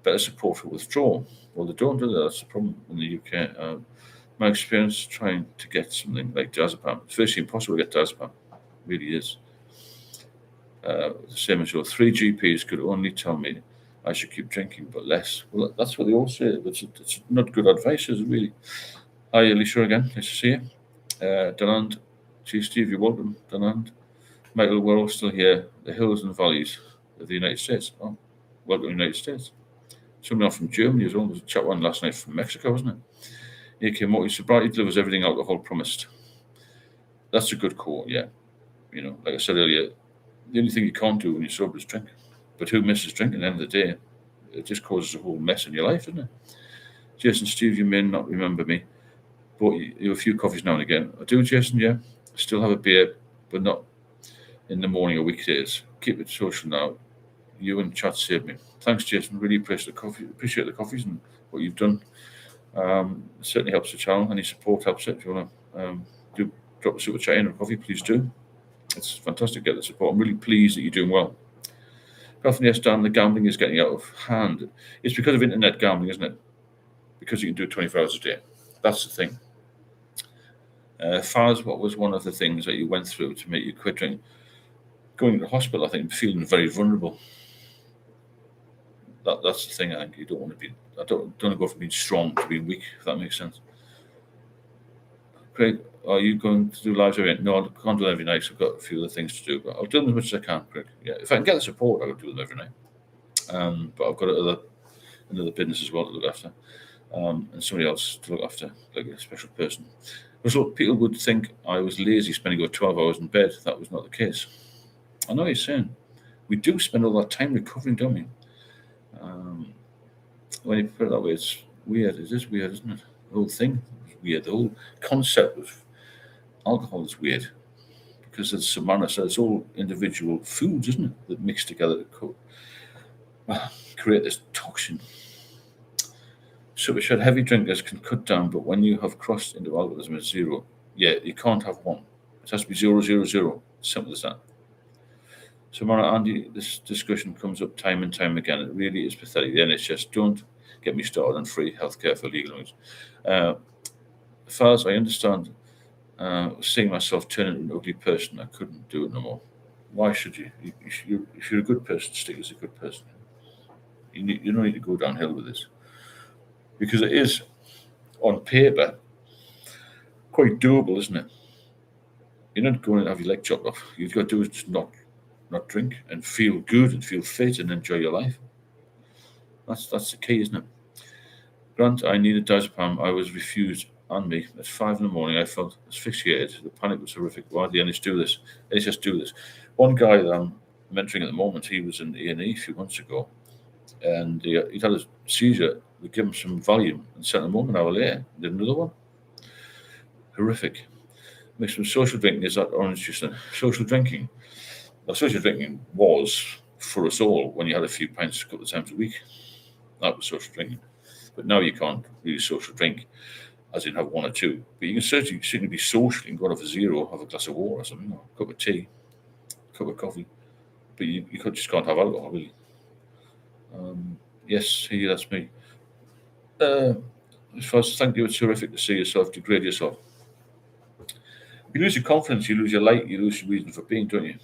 better support for withdrawal. Well, they don't do that. That's the problem in the UK. My experience trying to get something like diazepam. It's virtually impossible to get diazepam. It really is. The same as your 3 GPs could only tell me I should keep drinking, but less. Well, that's what they all say. It's not good advice, is it really? Hi, Alicia again. Nice to see you. Donand. See, Steve, you're welcome. Donand. Michael, we're all still here. The hills and valleys of the United States. Oh, welcome to the United States. Somebody from Germany as well. There was a chat one last night from Mexico, wasn't it? AK Morty, sobriety delivers everything alcohol promised. That's a good quote, yeah. Like I said earlier, the only thing you can't do when you're sober is drink. But who misses drinking at the end of the day? It just causes a whole mess in your life, doesn't it? Jason, Steve, you may not remember me, but you have a few coffees now and again. I do, Jason, yeah. I still have a beer, but not in the morning or weekdays. Keep it social now. You and chat saved me. Thanks, Jason. Really appreciate the coffees and what you've done. It certainly helps the channel. Any support helps it. If you want to do drop a super chat in or coffee, please do. It's fantastic to get the support. I'm really pleased that you're doing well. Catherine, yes, Dan, the gambling is getting out of hand. It's because of internet gambling, isn't it? Because you can do it 24 hours a day. That's the thing. Faz, what was one of the things that you went through to make you quit drinking? Going to the hospital, I think, feeling very vulnerable. That's the thing. I think you don't want to be. I don't want to go from being strong to being weak. If that makes sense. Craig, are you going to do lives every night? No, I can't do them every night. So I've got a few other things to do, but I'll do them as much as I can, Craig. Yeah, if I can get the support, I'll do them every night. But I've got another business as well to look after, and somebody else to look after, like a special person. So people would think I was lazy, spending over 12 hours in bed. That was not the case. I know what you're saying. We do spend all that time recovering, don't we? When you put it that way, it's weird. It is weird, isn't it? The whole thing is weird. The whole concept of alcohol is weird because, as Samana said, it's all individual foods, isn't it, that mix together to create this toxin. So we said heavy drinkers can cut down, but when you have crossed into alcoholism, it's zero. Yeah, you can't have one. It has to be 0, 0, 0. Simple as that. So, Mara, Andy, this discussion comes up time and time again. It really is pathetic. The NHS don't get me started on free healthcare for legal immigrants. As far as I understand, seeing myself turn into an ugly person, I couldn't do it no more. Why should you? If you're a good person, stick as a good person. You don't need to go downhill with this. Because it is, on paper, quite doable, isn't it? You're not going to have your leg chopped off. You've got to do is just not drink and feel good and feel fit and enjoy your life. That's the key, isn't it? Grant, I needed diazepam. I was refused on me. At 5 in the morning, I felt asphyxiated. The panic was horrific. Why did the NHS do this? NHS do this. One guy that I'm mentoring at the moment, he was in A&E a few months ago, and he'd had a seizure. We gave him some Valium and sent him home an hour later. Did another one. Horrific. Mixed with social drinking. Is that orange juice? Social drinking. Well, social drinking was for us all when you had a few pints a couple of times a week. That was social drinking. But now you can't really social drink, as in have one or two. But you can certainly be social. You can go out for 0, have a glass of water or something, or a cup of tea, a cup of coffee. But you just can't have alcohol, really. Yes, that's me. First, thank you. It's terrific to see yourself degrade yourself. You lose your confidence, you lose your light, you lose your reason for being, don't you?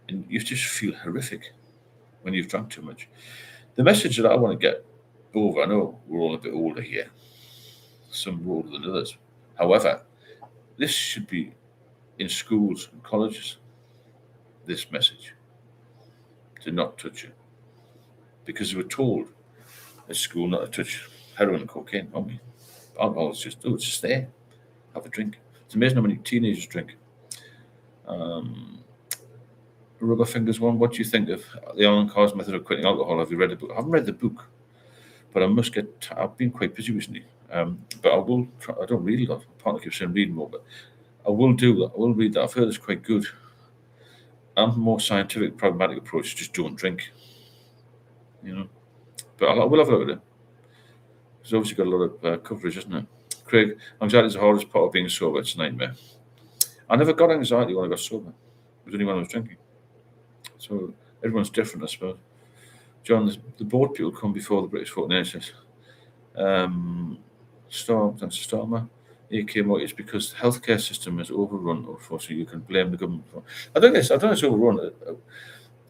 And you just feel horrific when you've drank too much. The message that I want to get over, I know we're all a bit older here, some more older than others. However, this should be in schools and colleges, this message, to not touch it. Because we were told at school not to touch heroin and cocaine, aren't we? Alcohol is just, it's just there. Have a drink. It's amazing how many teenagers drink. Rubber Fingers one, what do you think of the Alan Carr's method of quitting alcohol? Have you read the book? I haven't read the book. But I must get. I've been quite busy recently. But I will try. I don't read a lot. Partly keeps saying read more, but I will do that. I will read that. I've heard it's quite good. And more scientific, pragmatic approach. Just don't drink. You know. But I will have a look at it. It's obviously got a lot of coverage, isn't it? Craig, anxiety is the hardest part of being sober. It's a nightmare. I never got anxiety when I got sober. It was only when I was drinking. So everyone's different, I suppose. John, the board people come before the British vote NHS. Thanks to Stormer. AKMO is because the healthcare system is overrun, unfortunately. You can blame the government for. I don't know it's overrun.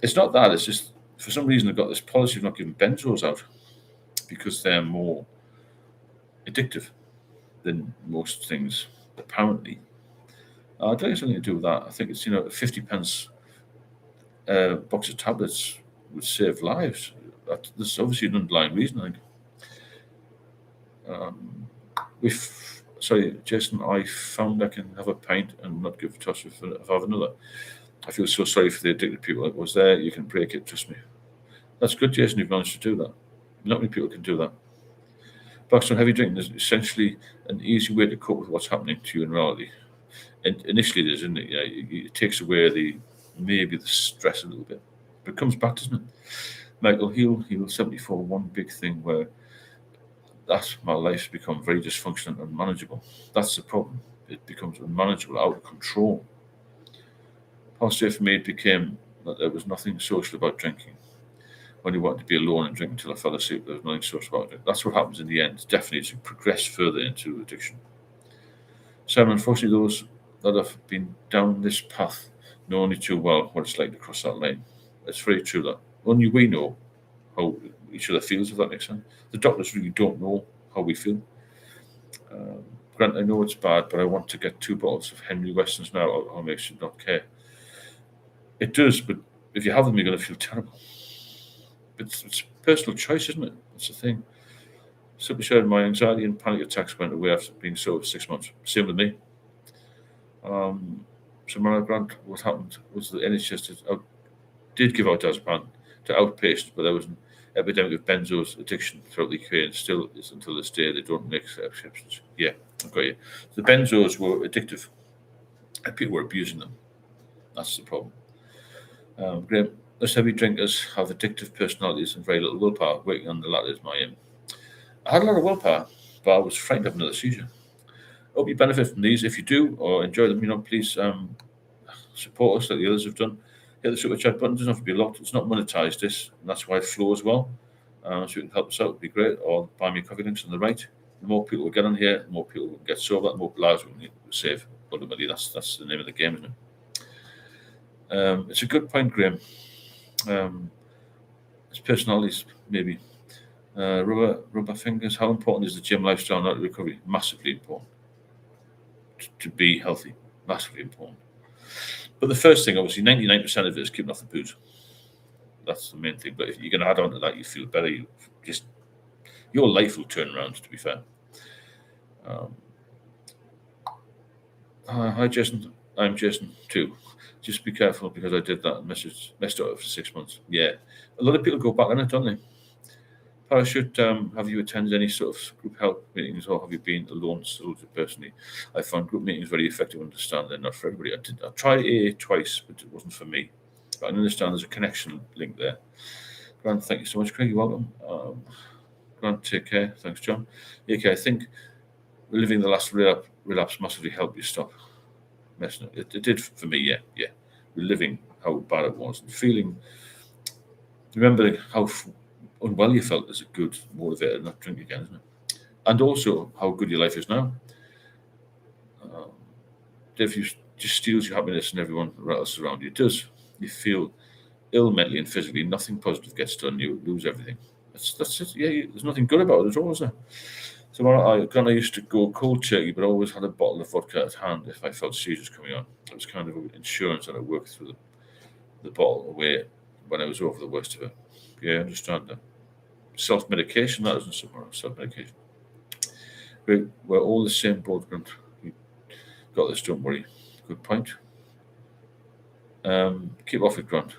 It's not that. It's just for some reason they've got this policy of not giving benzos out because they're more addictive than most things, apparently. I don't think it's something to do with that. I think it's 50 pence box of tablets would save lives. There's obviously an underlying reason. I think. Sorry, Jason. I found I can have a pint and not give a toss if I have another. I feel so sorry for the addicted people. It was there. You can break it. Trust me. That's good, Jason. You've managed to do that. Not many people can do that. Buxton, heavy drinking is essentially an easy way to cope with what's happening to you in reality. And initially, it is, isn't it? It takes away maybe the stress a little bit, but it comes back, doesn't it? Michael Heal 74. One big thing where my life's become very dysfunctional and unmanageable. That's the problem. It becomes unmanageable, out of control. Positive for me, it became that there was nothing social about drinking. When you wanted to be alone and drink until I fell asleep, there was nothing social about it. That's what happens in the end. Definitely to progress further into addiction. Simon, unfortunately, those that have been down this path know only too well what it's like to cross that line. It's very true that only we know how each other feels, if that makes sense. The doctors really don't know how we feel. Grant, I know it's bad, but I want to get 2 bottles of Henry Westons now. I'll make sure not care. It does, but if you have them, you're going to feel terrible. It's personal choice, isn't it? That's the thing. Simply said, my anxiety and panic attacks went away after being sober for 6 months. Same with me. So, Mara Grant, what happened was the NHS did give out diazepam to outpatients, but there was an epidemic of benzos addiction throughout the UK, and still is until this day. They don't make exceptions. Yeah, I've got you. The benzos were addictive, and people were abusing them. That's the problem. Graham, most heavy drinkers have addictive personalities and very little willpower. Working on the latter is my aim. I had a lot of willpower, but I was frightened of another seizure. Hope you benefit from these. If you do or enjoy them, please support us like the others have done. Hit the super chat button. It doesn't have to be a lot. It's not monetized, this, and that's why it flows well. So you can help us out, it'd be great. Or buy me coffee links on the right. The more people we get on here, the more people will get sober, the more lives we can save. Ultimately, that's the name of the game, isn't it? It's a good point, Graham. It's personalities, maybe. Rubber fingers. How important is the gym lifestyle, not recovery? Massively important. To be healthy, massively important. But the first thing, obviously, 99% of it is keeping off the booze. That's the main thing. But if you're going to add on to that, you feel better. Your life will turn around. To be fair. Hi, Jason. I'm Jason too. Just be careful because I did that and messed it up for 6 months. Yeah, a lot of people go back on it, don't they? Parachute, have you attended any sort of group help meetings, or have you been alone solely personally? I found group meetings very effective. Understand they're not for everybody. I tried AA twice, but it wasn't for me. But I understand there's a connection link there. Grant, thank you so much, Craig. You're welcome. Grant, take care. Thanks, John. Okay, I think reliving the last relapse massively helped you stop messing up. It did for me, yeah. Reliving how bad it was and remembering how unwell you felt is a good motivator to not drink again, isn't it? And also how good your life is now. If you just steals your happiness and everyone else around you, it does. You feel ill mentally and physically. Nothing positive gets done. You lose everything. That's it. Yeah, there's nothing good about it at all, is there? So I used to go cold turkey, but I always had a bottle of vodka at hand if I felt seizures coming on. It was kind of an insurance that I worked through the bottle away when I was over the worst of it. Yeah, I understand that. Self-medication, that isn't somewhere else. Self-medication. We're all the same boat, Grant. You got this, don't worry. Good point. Keep off it, Grant.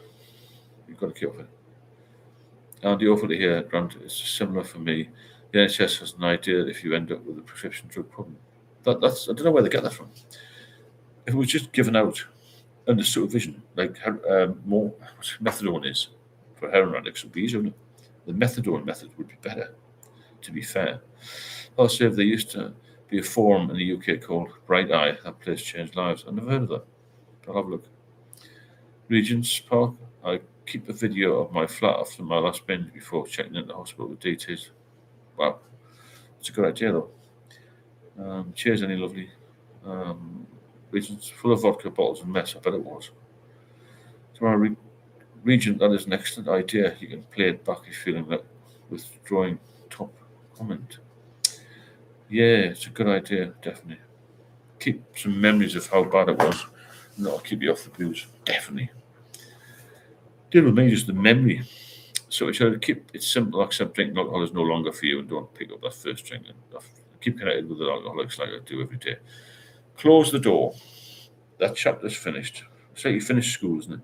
You've got to keep off it. And the awful to hear, Grant, it's similar for me. The NHS has an idea that if you end up with a prescription drug problem, that's I don't know where they get that from. If it was just given out under supervision, like more methadone is for heroin addicts, would be easier. Wouldn't it? The methadone method would be better, to be fair. Also, there used to be a forum in the UK called Bright Eye. That place changed lives. I've never heard of that. I'll have a look. Regent's Park. I keep a video of my flat after my last binge before checking into the hospital with details. Wow, it's a good idea though. Cheers, any lovely. Regent's full of vodka bottles and mess. I bet it was. Tomorrow, Regent, that is an excellent idea. You can play it back if you're feeling like withdrawing top comment. Yeah, it's a good idea, definitely. Keep some memories of how bad it was, and that'll keep you off the booze, definitely. Deal with me, just the memory. So we should keep it simple, accept drinking alcohol is no longer for you, and don't pick up that first drink. And keep connected with the alcoholics like I do every day. Close the door. That chapter's finished. It's like you finished school, isn't it?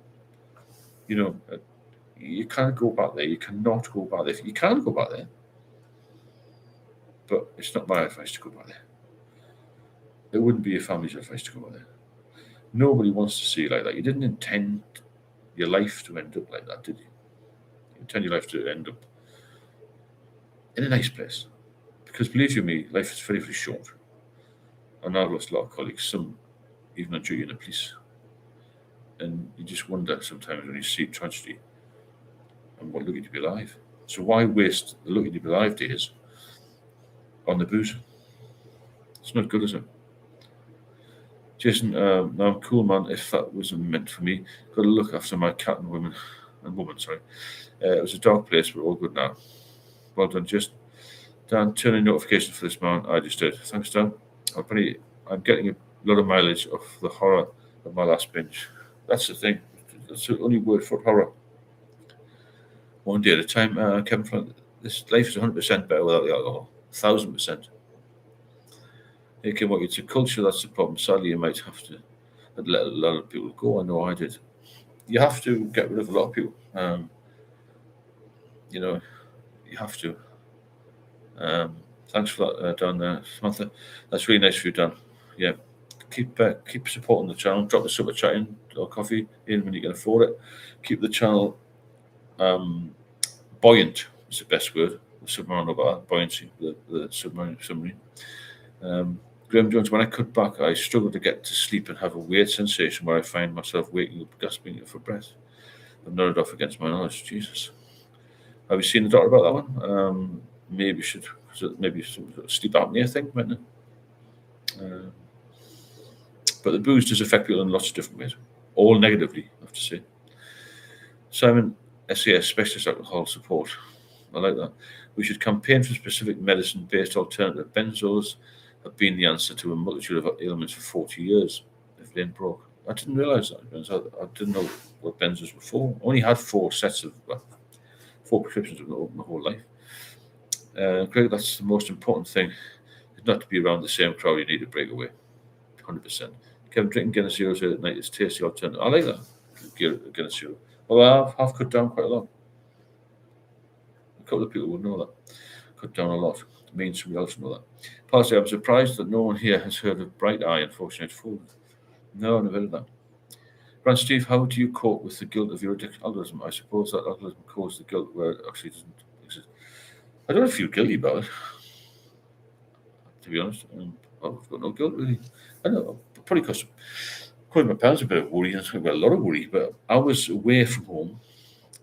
You know, you can't go back there. You cannot go back there. You can go back there, but it's not my advice to go back there. It wouldn't be your family's advice to go back there. Nobody wants to see you like that. You didn't intend your life to end up like that, did you? You intend your life to end up in a nice place. Because believe you me, life is very, very short. And I've lost a lot of colleagues, some even on duty in the police. And you just wonder sometimes when you see tragedy and what lucky to be alive. So why waste the lucky to be alive days on the booze? It's not good, is it? Jason, now I'm cool, man. If that wasn't meant for me, got to look after my cat and woman. Sorry. It was a dark place, but all good now. Well done, Jason. Dan, turning notifications for this man. I just did. Thanks, Dan. I'm getting a lot of mileage off the horror of my last binge. That's the thing. That's the only word for horror. One day at a time, Kevin. This life is 100% better without the alcohol. 1,000%. Okay, well, it's a culture that's the problem. Sadly, you might have to let a lot of people go. I know I did. You have to get rid of a lot of people. You have to. Thanks for that, Dan, Samantha. That's really nice of you, Dan. Yeah, keep supporting the channel. Drop a super chat in or coffee in when you can afford it. Keep the channel buoyant. Is the best word. The submarine about that buoyancy. The submarine. Graham Jones, when I cut back, I struggle to get to sleep and have a weird sensation where I find myself waking up, gasping for breath. I've nodded off against my knowledge. Jesus. Have you seen the doctor about that one? Maybe some sort of sleep apnea thing, mightn't it? But the booze does affect people in lots of different ways, all negatively, I have to say. Simon, SAS, specialist alcohol support. I like that. We should campaign for specific medicine-based alternative. Benzos have been the answer to a multitude of ailments for 40 years. If they ain't broke. I didn't realise that. I didn't know what benzos were for. I only had 4 prescriptions of my whole life. Greg, that's the most important thing. Is not to be around the same crowd. You need to break away. 100%. Kevin, drinking Guinness Zeros at night is tasty alternative. I like that. Guinness Zero. Well, I've cut down quite a lot. A couple of people would know that. Cut down a lot. It means somebody else know that. Personally, I'm surprised that no one here has heard of Bright Eye. Unfortunately, it's full. No, I've never heard of that. Grant, Steve, how do you cope with the guilt of your addiction algorithm? I suppose that algorithm caused the guilt where it actually doesn't exist. I don't feel guilty about it, to be honest. I've got no guilt, really. I don't know. Probably because my parents a bit of worry, and I've got a lot of worry, but I was away from home,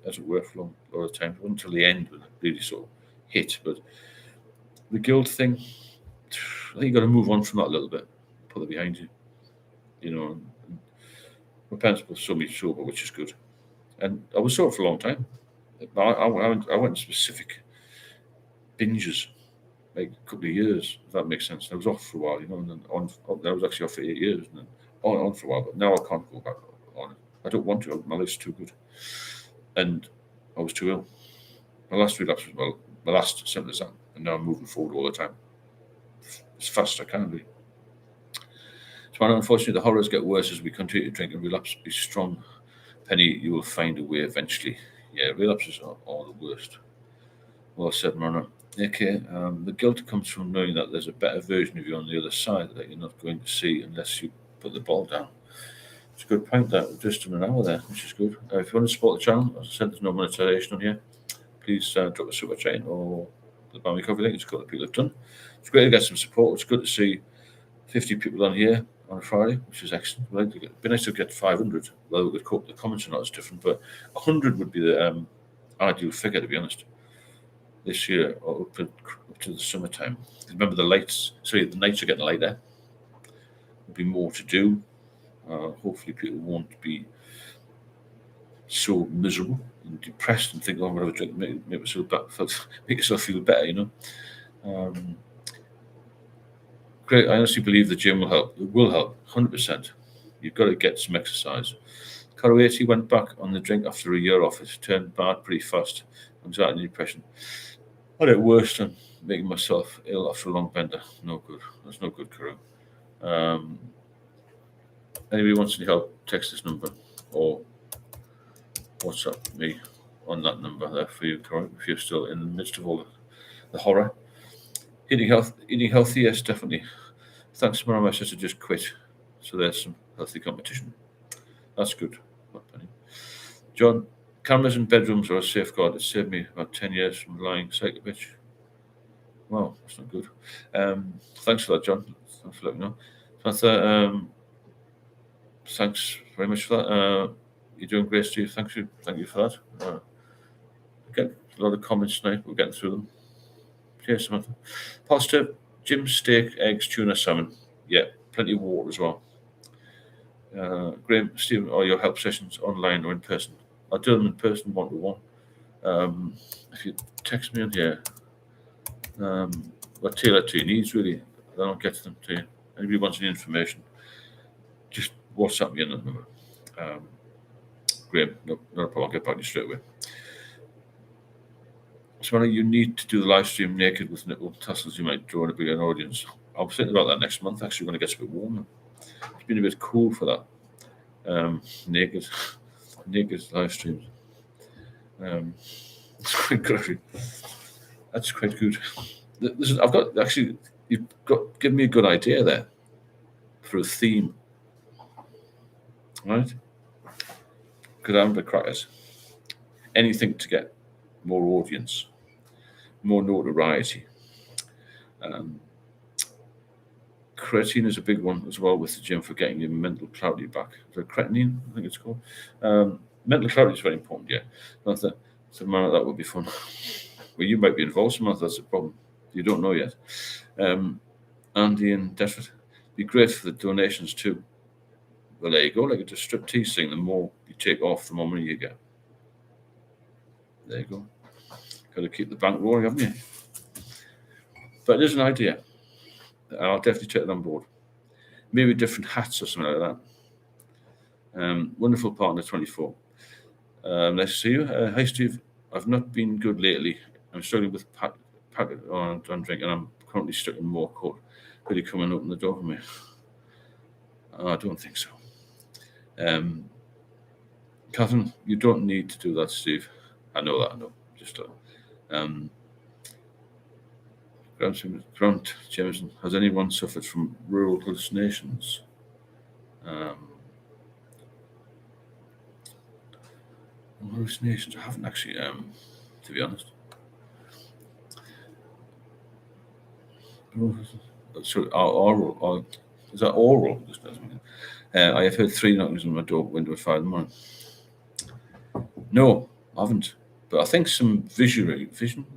as it were, for a lot of times, until the end when it really sort of hit. But the guilt thing, I think you got to move on from that a little bit, put it behind you. And my parents were so much sober, which is good. And I was sober for a long time. I went in specific binges, like a couple of years, if that makes sense. I was off for a while, and then I was actually off for 8 years, and then on for a while. But now I can't go back on it. I don't want to. My life's too good, and I was too ill. My last relapse was my last simple as that, and now I'm moving forward all the time, as fast as I can, really. So unfortunately, the horrors get worse as we continue to drink and relapse. Be strong, Penny. You will find a way eventually. Yeah, relapses are the worst. Well said, Marna. Okay, the guilt comes from knowing that there's a better version of you on the other side that you're not going to see unless you put the ball down. It's a good point that just in an hour there, which is good. If you want to support the channel, as I said, there's no monetization on here. Please drop a super chat or the Buy Me Coffee link. It's good that people have done. It's great to get some support. It's good to see 50 people on here on a Friday, which is excellent. It'd be nice to get 500. Whether we could cope the comments or not is different, but 100 would be the ideal figure, to be honest, this year or up to the summertime. Remember, the nights are getting lighter. There'll be more to do. Hopefully, people won't be so miserable and depressed and think, "Oh, I'm going to have a drink, make yourself feel better," you know. Great. I honestly believe the gym will help. It will help, 100%. You've got to get some exercise. Karaoke went back on the drink after a year off. It turned bad pretty fast. Anxiety and depression. I did worse than making myself ill after a long bender. No good. That's no good, Karo. Anybody wants any help, text this number or WhatsApp me on that number there for you, Karo, if you're still in the midst of all the horror. Eating healthy, yes, definitely. Thanks, Mara. My sister just quit, so there's some healthy competition. That's good. John, cameras in bedrooms are a safeguard. It saved me about 10 years from lying psycho bitch. Wow, that's not good. Thanks for that, John. Thanks for letting me know. Samantha, thanks very much for that. You're doing great, Steve. Thank you for that. Get a lot of comments tonight. We're getting through them. Cheers, Samantha. Pasta, Jim, steak, eggs, tuna, salmon. Yeah, plenty of water as well. Graham, Stephen, are your help sessions online or in person? I'll do them in person, one-to-one. If you text me on here, what tailor to your needs, really. I don't get them to you. Anybody wants any information, just WhatsApp me on that number. Graham, no problem. I'll get back to you straight away. So, you need to do the live stream naked with nipple tassels. You might draw a bigger audience. I'll be thinking about that next month, actually, when it gets a bit warmer. It's been a bit cool for that. Naked live streams. It's quite good. That's quite good. Listen, you've got given me a good idea there for a theme. Right? Could have a crackers. Anything to get more audience, more notoriety. Creatine is a big one as well with the gym for getting your mental clarity back. The creatinine, I think it's called. Mental clarity is very important, yeah. Samantha, so that would be fun. Well, you might be involved, Samantha, that's the problem. You don't know yet. Andy and Desford, be great for the donations too. Well, there you go, like a striptease thing. The more you take off, the more money you get. There you go. Got to keep the bank rolling, haven't you? But there's an idea. I'll definitely take it on board. Maybe different hats or something like that. Wonderful partner, 24. Nice to see you. Hi, Steve. I've not been good lately. I'm struggling with packet on drink, and I'm currently stuck in more court. Could you come and open the door for me? I don't think so. Catherine, you don't need to do that, Steve. I know that. I know. Just Grant Jameson, has anyone suffered from rural hallucinations? Hallucinations? I haven't actually, to be honest. So, oral, is that oral? I have heard 3 knockings on my door window at 5 in the morning. No, I haven't. But I think some vision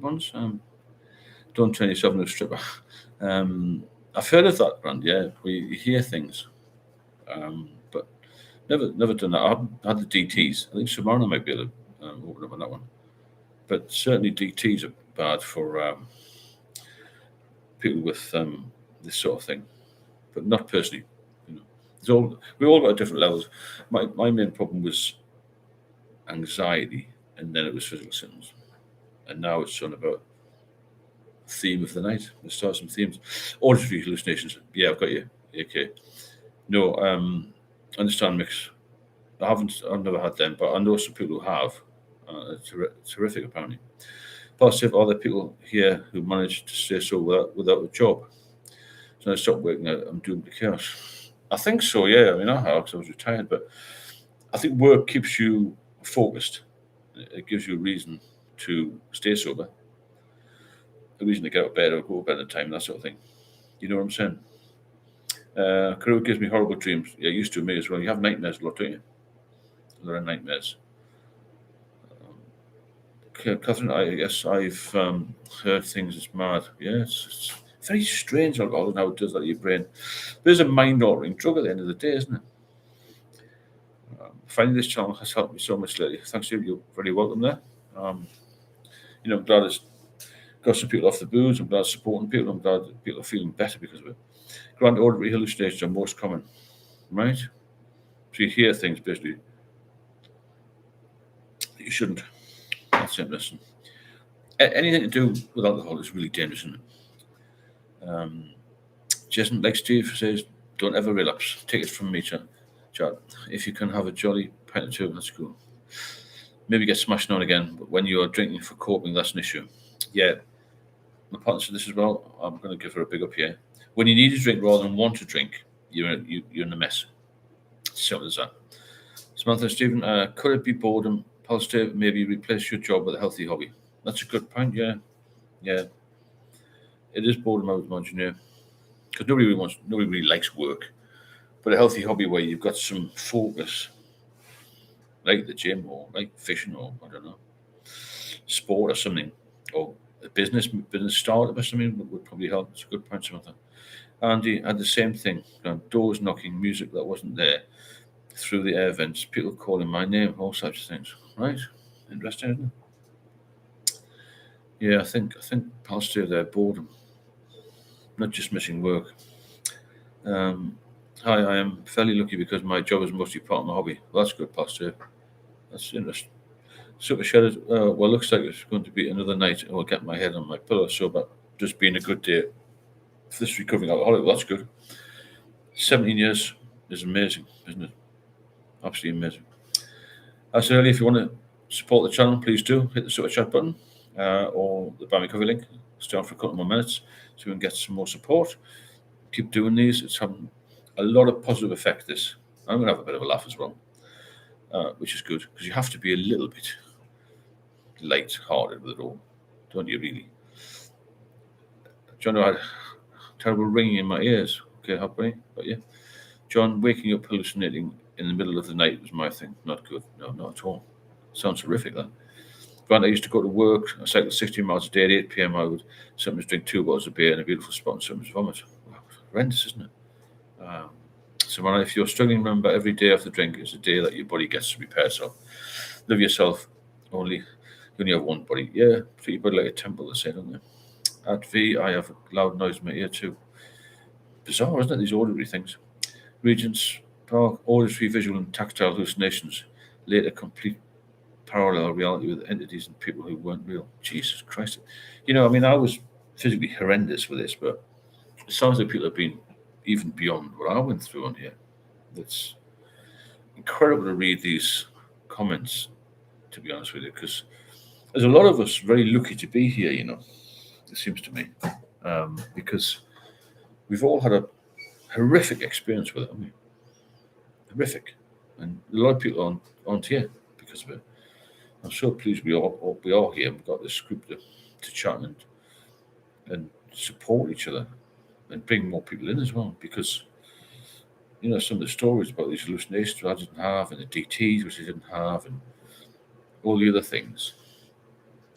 ones. Don't turn yourself into a stripper. I've heard of that, Grant. Yeah, you hear things, but never done that. I haven't had the DTs. I think Samara might be able to open up on that one, but certainly DTs are bad for people with this sort of thing, but not personally. We all got different levels. My main problem was anxiety, and then it was physical symptoms, and now it's on about theme of the night. Let's start some themes. Auditory hallucinations. Yeah, I've got you. Okay. No, understand mix. I've never had them, but I know some people who have, Terrific, apparently. Positive, are there people here who manage to stay so without a job? So I stopped working out, I'm doomed to chaos. I think so, yeah. I mean, I have because I was retired, but I think work keeps you focused. It gives you a reason to stay sober, a reason to get out of bed or go to bed at time, that sort of thing. You know what I'm saying? Career gives me horrible dreams. Yeah, used to me as well. You have nightmares a lot, don't you? A lot of nightmares. Catherine, I guess I've heard things that's mad. Yeah, it's very strange alcohol and how it does that to your brain. There's a mind-altering drug at the end of the day, isn't it? Finding this channel has helped me so much lately. Thanks, you. You're very welcome there. Um, I'm glad it's got some people off the booze. I'm glad it's supporting people. I'm glad that people are feeling better because of it. Grand auditory hallucinations are most common, right? So you hear things basically that you shouldn't. That's interesting. Anything to do with alcohol is really dangerous, isn't it? Jason, like Steve says, don't ever relapse. Take it from me, Chad. If you can have a jolly pint or two, that's cool. Maybe get smashed on again, but when you're drinking for coping, that's an issue. Yeah, my partner said this as well. I'm going to give her a big up here. When you need to drink rather than want to drink, you're in a mess. Simple as that. Samantha, Stephen, could it be boredom? Positive, maybe replace your job with a healthy hobby. That's a good point. Yeah, it is boredom, I would imagine. Yeah, because nobody really likes work, but a healthy hobby where you've got some focus, like the gym or like fishing or I don't know, sport or something, or a business startup or something would probably help. It's a good point, Samantha. Andy had the same thing. Doors knocking, music that wasn't there through the air vents, people calling my name, all such things. Right? Interesting, isn't it? Yeah, I think positive there, boredom, not just missing work. Um, Hi, I am fairly lucky because my job is mostly part of my hobby. Well, that's good, positive. That's interesting. Super Shadows, well, looks like it's going to be another night. I'll get my head on my pillow. So, but just being a good day for this recovering alcoholic, well, that's good. 17 years is amazing, isn't it? Absolutely amazing. As I said earlier, if you want to support the channel, please do hit the super chat button or the Buy Me Coffee link. Stay on for a couple more minutes so we can get some more support. Keep doing these. It's having a lot of positive effect. This I'm going to have a bit of a laugh as well, which is good because you have to be a little bit light-hearted with it all, don't you? Really, John, I had terrible ringing in my ears. Okay, happy, but yeah, John, waking up hallucinating in the middle of the night was my thing. Not good. No, not at all. Sounds horrific. That. Grant, I used to go to work. I cycled 16 miles a day. At 8 p.m., I would sometimes drink 2 bottles of beer in a beautiful spot and sometimes vomit. Wow, horrendous, isn't it? So, man, if you're struggling, remember every day after drink is a day that your body gets to repair itself. Live yourself. You only have one body. Yeah, treat your body like a temple, they say, don't they? At V, I have a loud noise in my ear too. Bizarre, isn't it? These auditory things. Regents Park, auditory, visual, and tactile hallucinations. Later, complete parallel reality with entities and people who weren't real. Jesus Christ. I mean, I was physically horrendous with this, but it sounds like people have been even beyond what I went through on here. It's incredible to read these comments, to be honest with you, because there's a lot of us very lucky to be here, it seems to me, because we've all had a horrific experience with it, haven't we? Horrific. And a lot of people aren't here because of it. I'm so pleased we are here. We've got this group to chat and support each other and bring more people in as well. Because some of the stories about these hallucinations I didn't have, and the DTs which I didn't have, and all the other things.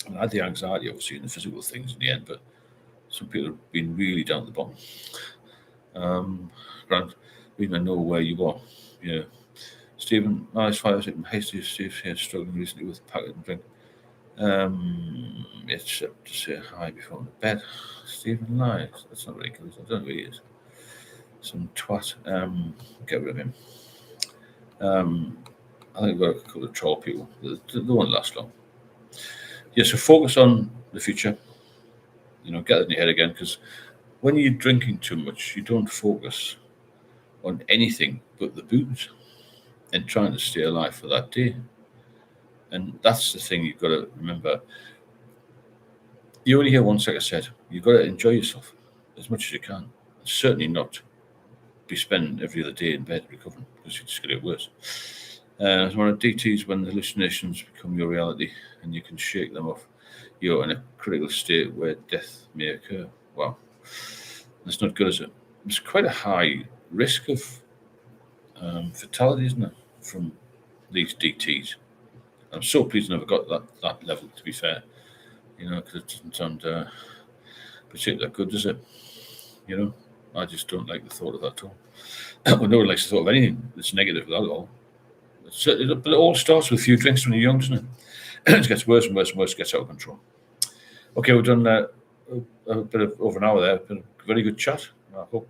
And I had the anxiety, obviously, and the physical things in the end. But some people have been really down at the bottom. Grant, we may know where you are. Yeah. Stephen, nice 5 hasty Steve here struggling recently with packet and drink. It's up to say hi before the bed. Stephen lies. That's not very good. I don't know who he is. Some twat. Get rid of him. I think we've got a couple of troll people. They won't last long. Yeah, so focus on the future. Get it in your head again, because when you're drinking too much, you don't focus on anything but the booze and trying to stay alive for that day. And that's the thing you've got to remember. You only hear once, like I said. You've got to enjoy yourself as much as you can. Certainly not be spending every other day in bed recovering, because you're just going to get worse. As one of DTs, when the hallucinations become your reality and you can shake them off, you're in a critical state where death may occur. Wow, that's not good, is it? It's quite a high risk of fatality, isn't it, from these DTs? I'm so pleased I never got that level, to be fair, because it doesn't sound particularly good, does it? I just don't like the thought of that at all. Well, no one likes the thought of anything that's negative with alcohol. But it all starts with a few drinks when you're young, doesn't it? It gets worse and worse and worse, gets out of control. Okay, we've done a bit of over an hour there. Been a very good chat. I hope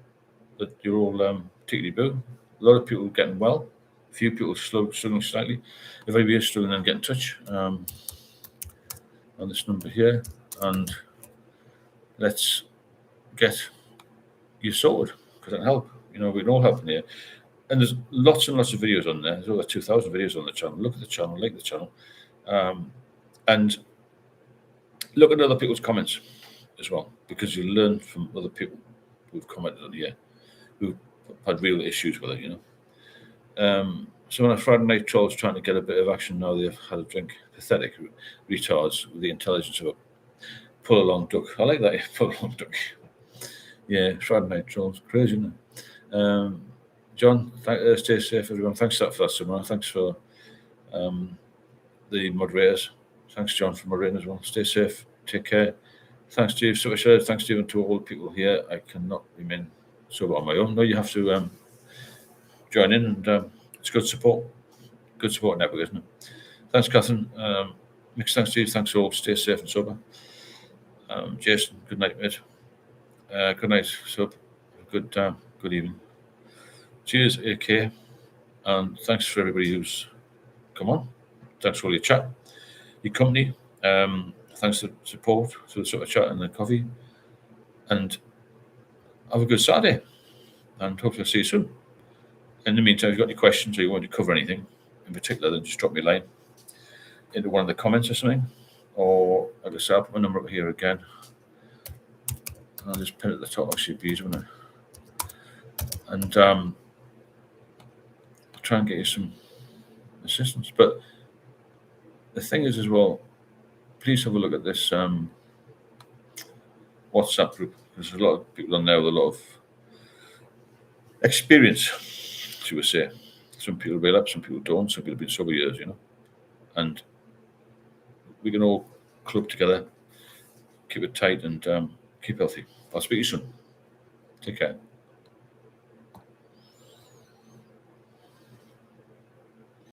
that you're all tickety boo. A lot of people getting well. A few people struggling slightly. If anybody is struggling, then get in touch on this number here, and let's get you sorted, because it can help. We can all help in here. And there's lots and lots of videos on there. There's over 2,000 videos on the channel. Look at the channel, like the channel, and look at other people's comments as well, because you learn from other people who've commented on here, who've had real issues with it. So on a Friday night, trolls trying to get a bit of action now they've had a drink. Pathetic retards with the intelligence of a pull-along duck. I like that, pull-along duck. Yeah, Friday night trolls, crazy, isn't it? John, stay safe, everyone. Thanks for that, Samara. Thanks for the moderators. Thanks, John, for moderating as well. Stay safe. Take care. Thanks, Steve. So much. Thanks, Stephen, to all the people here. I cannot remain sober on my own. No, you have to join in, and it's good support. Good support network, isn't it? Thanks, Catherine. Mixed thanks, Steve. Thanks all. Stay safe and sober. Jason, good night, mate. Good night, Sub. Good evening. Cheers, AK. And thanks for everybody who's come on. Thanks for all your chat, your company. Thanks for the support, for the sort of chat and the coffee. And have a good Saturday. And hopefully I'll see you soon. In the meantime, if you've got any questions or you want to cover anything in particular, then just drop me a line into one of the comments or something. Or like I said, I'll put my number up here again. I'll just pin it at the top, actually, it'd be easy, wouldn't it? And I'll try and get you some assistance. But the thing is as well, please have a look at this WhatsApp group. There's a lot of people on there with a lot of experience, should we say. Some people bail up, some people don't, some people have been sober years, And we can all club together, keep it tight, and keep healthy. I'll speak to you soon. Take care.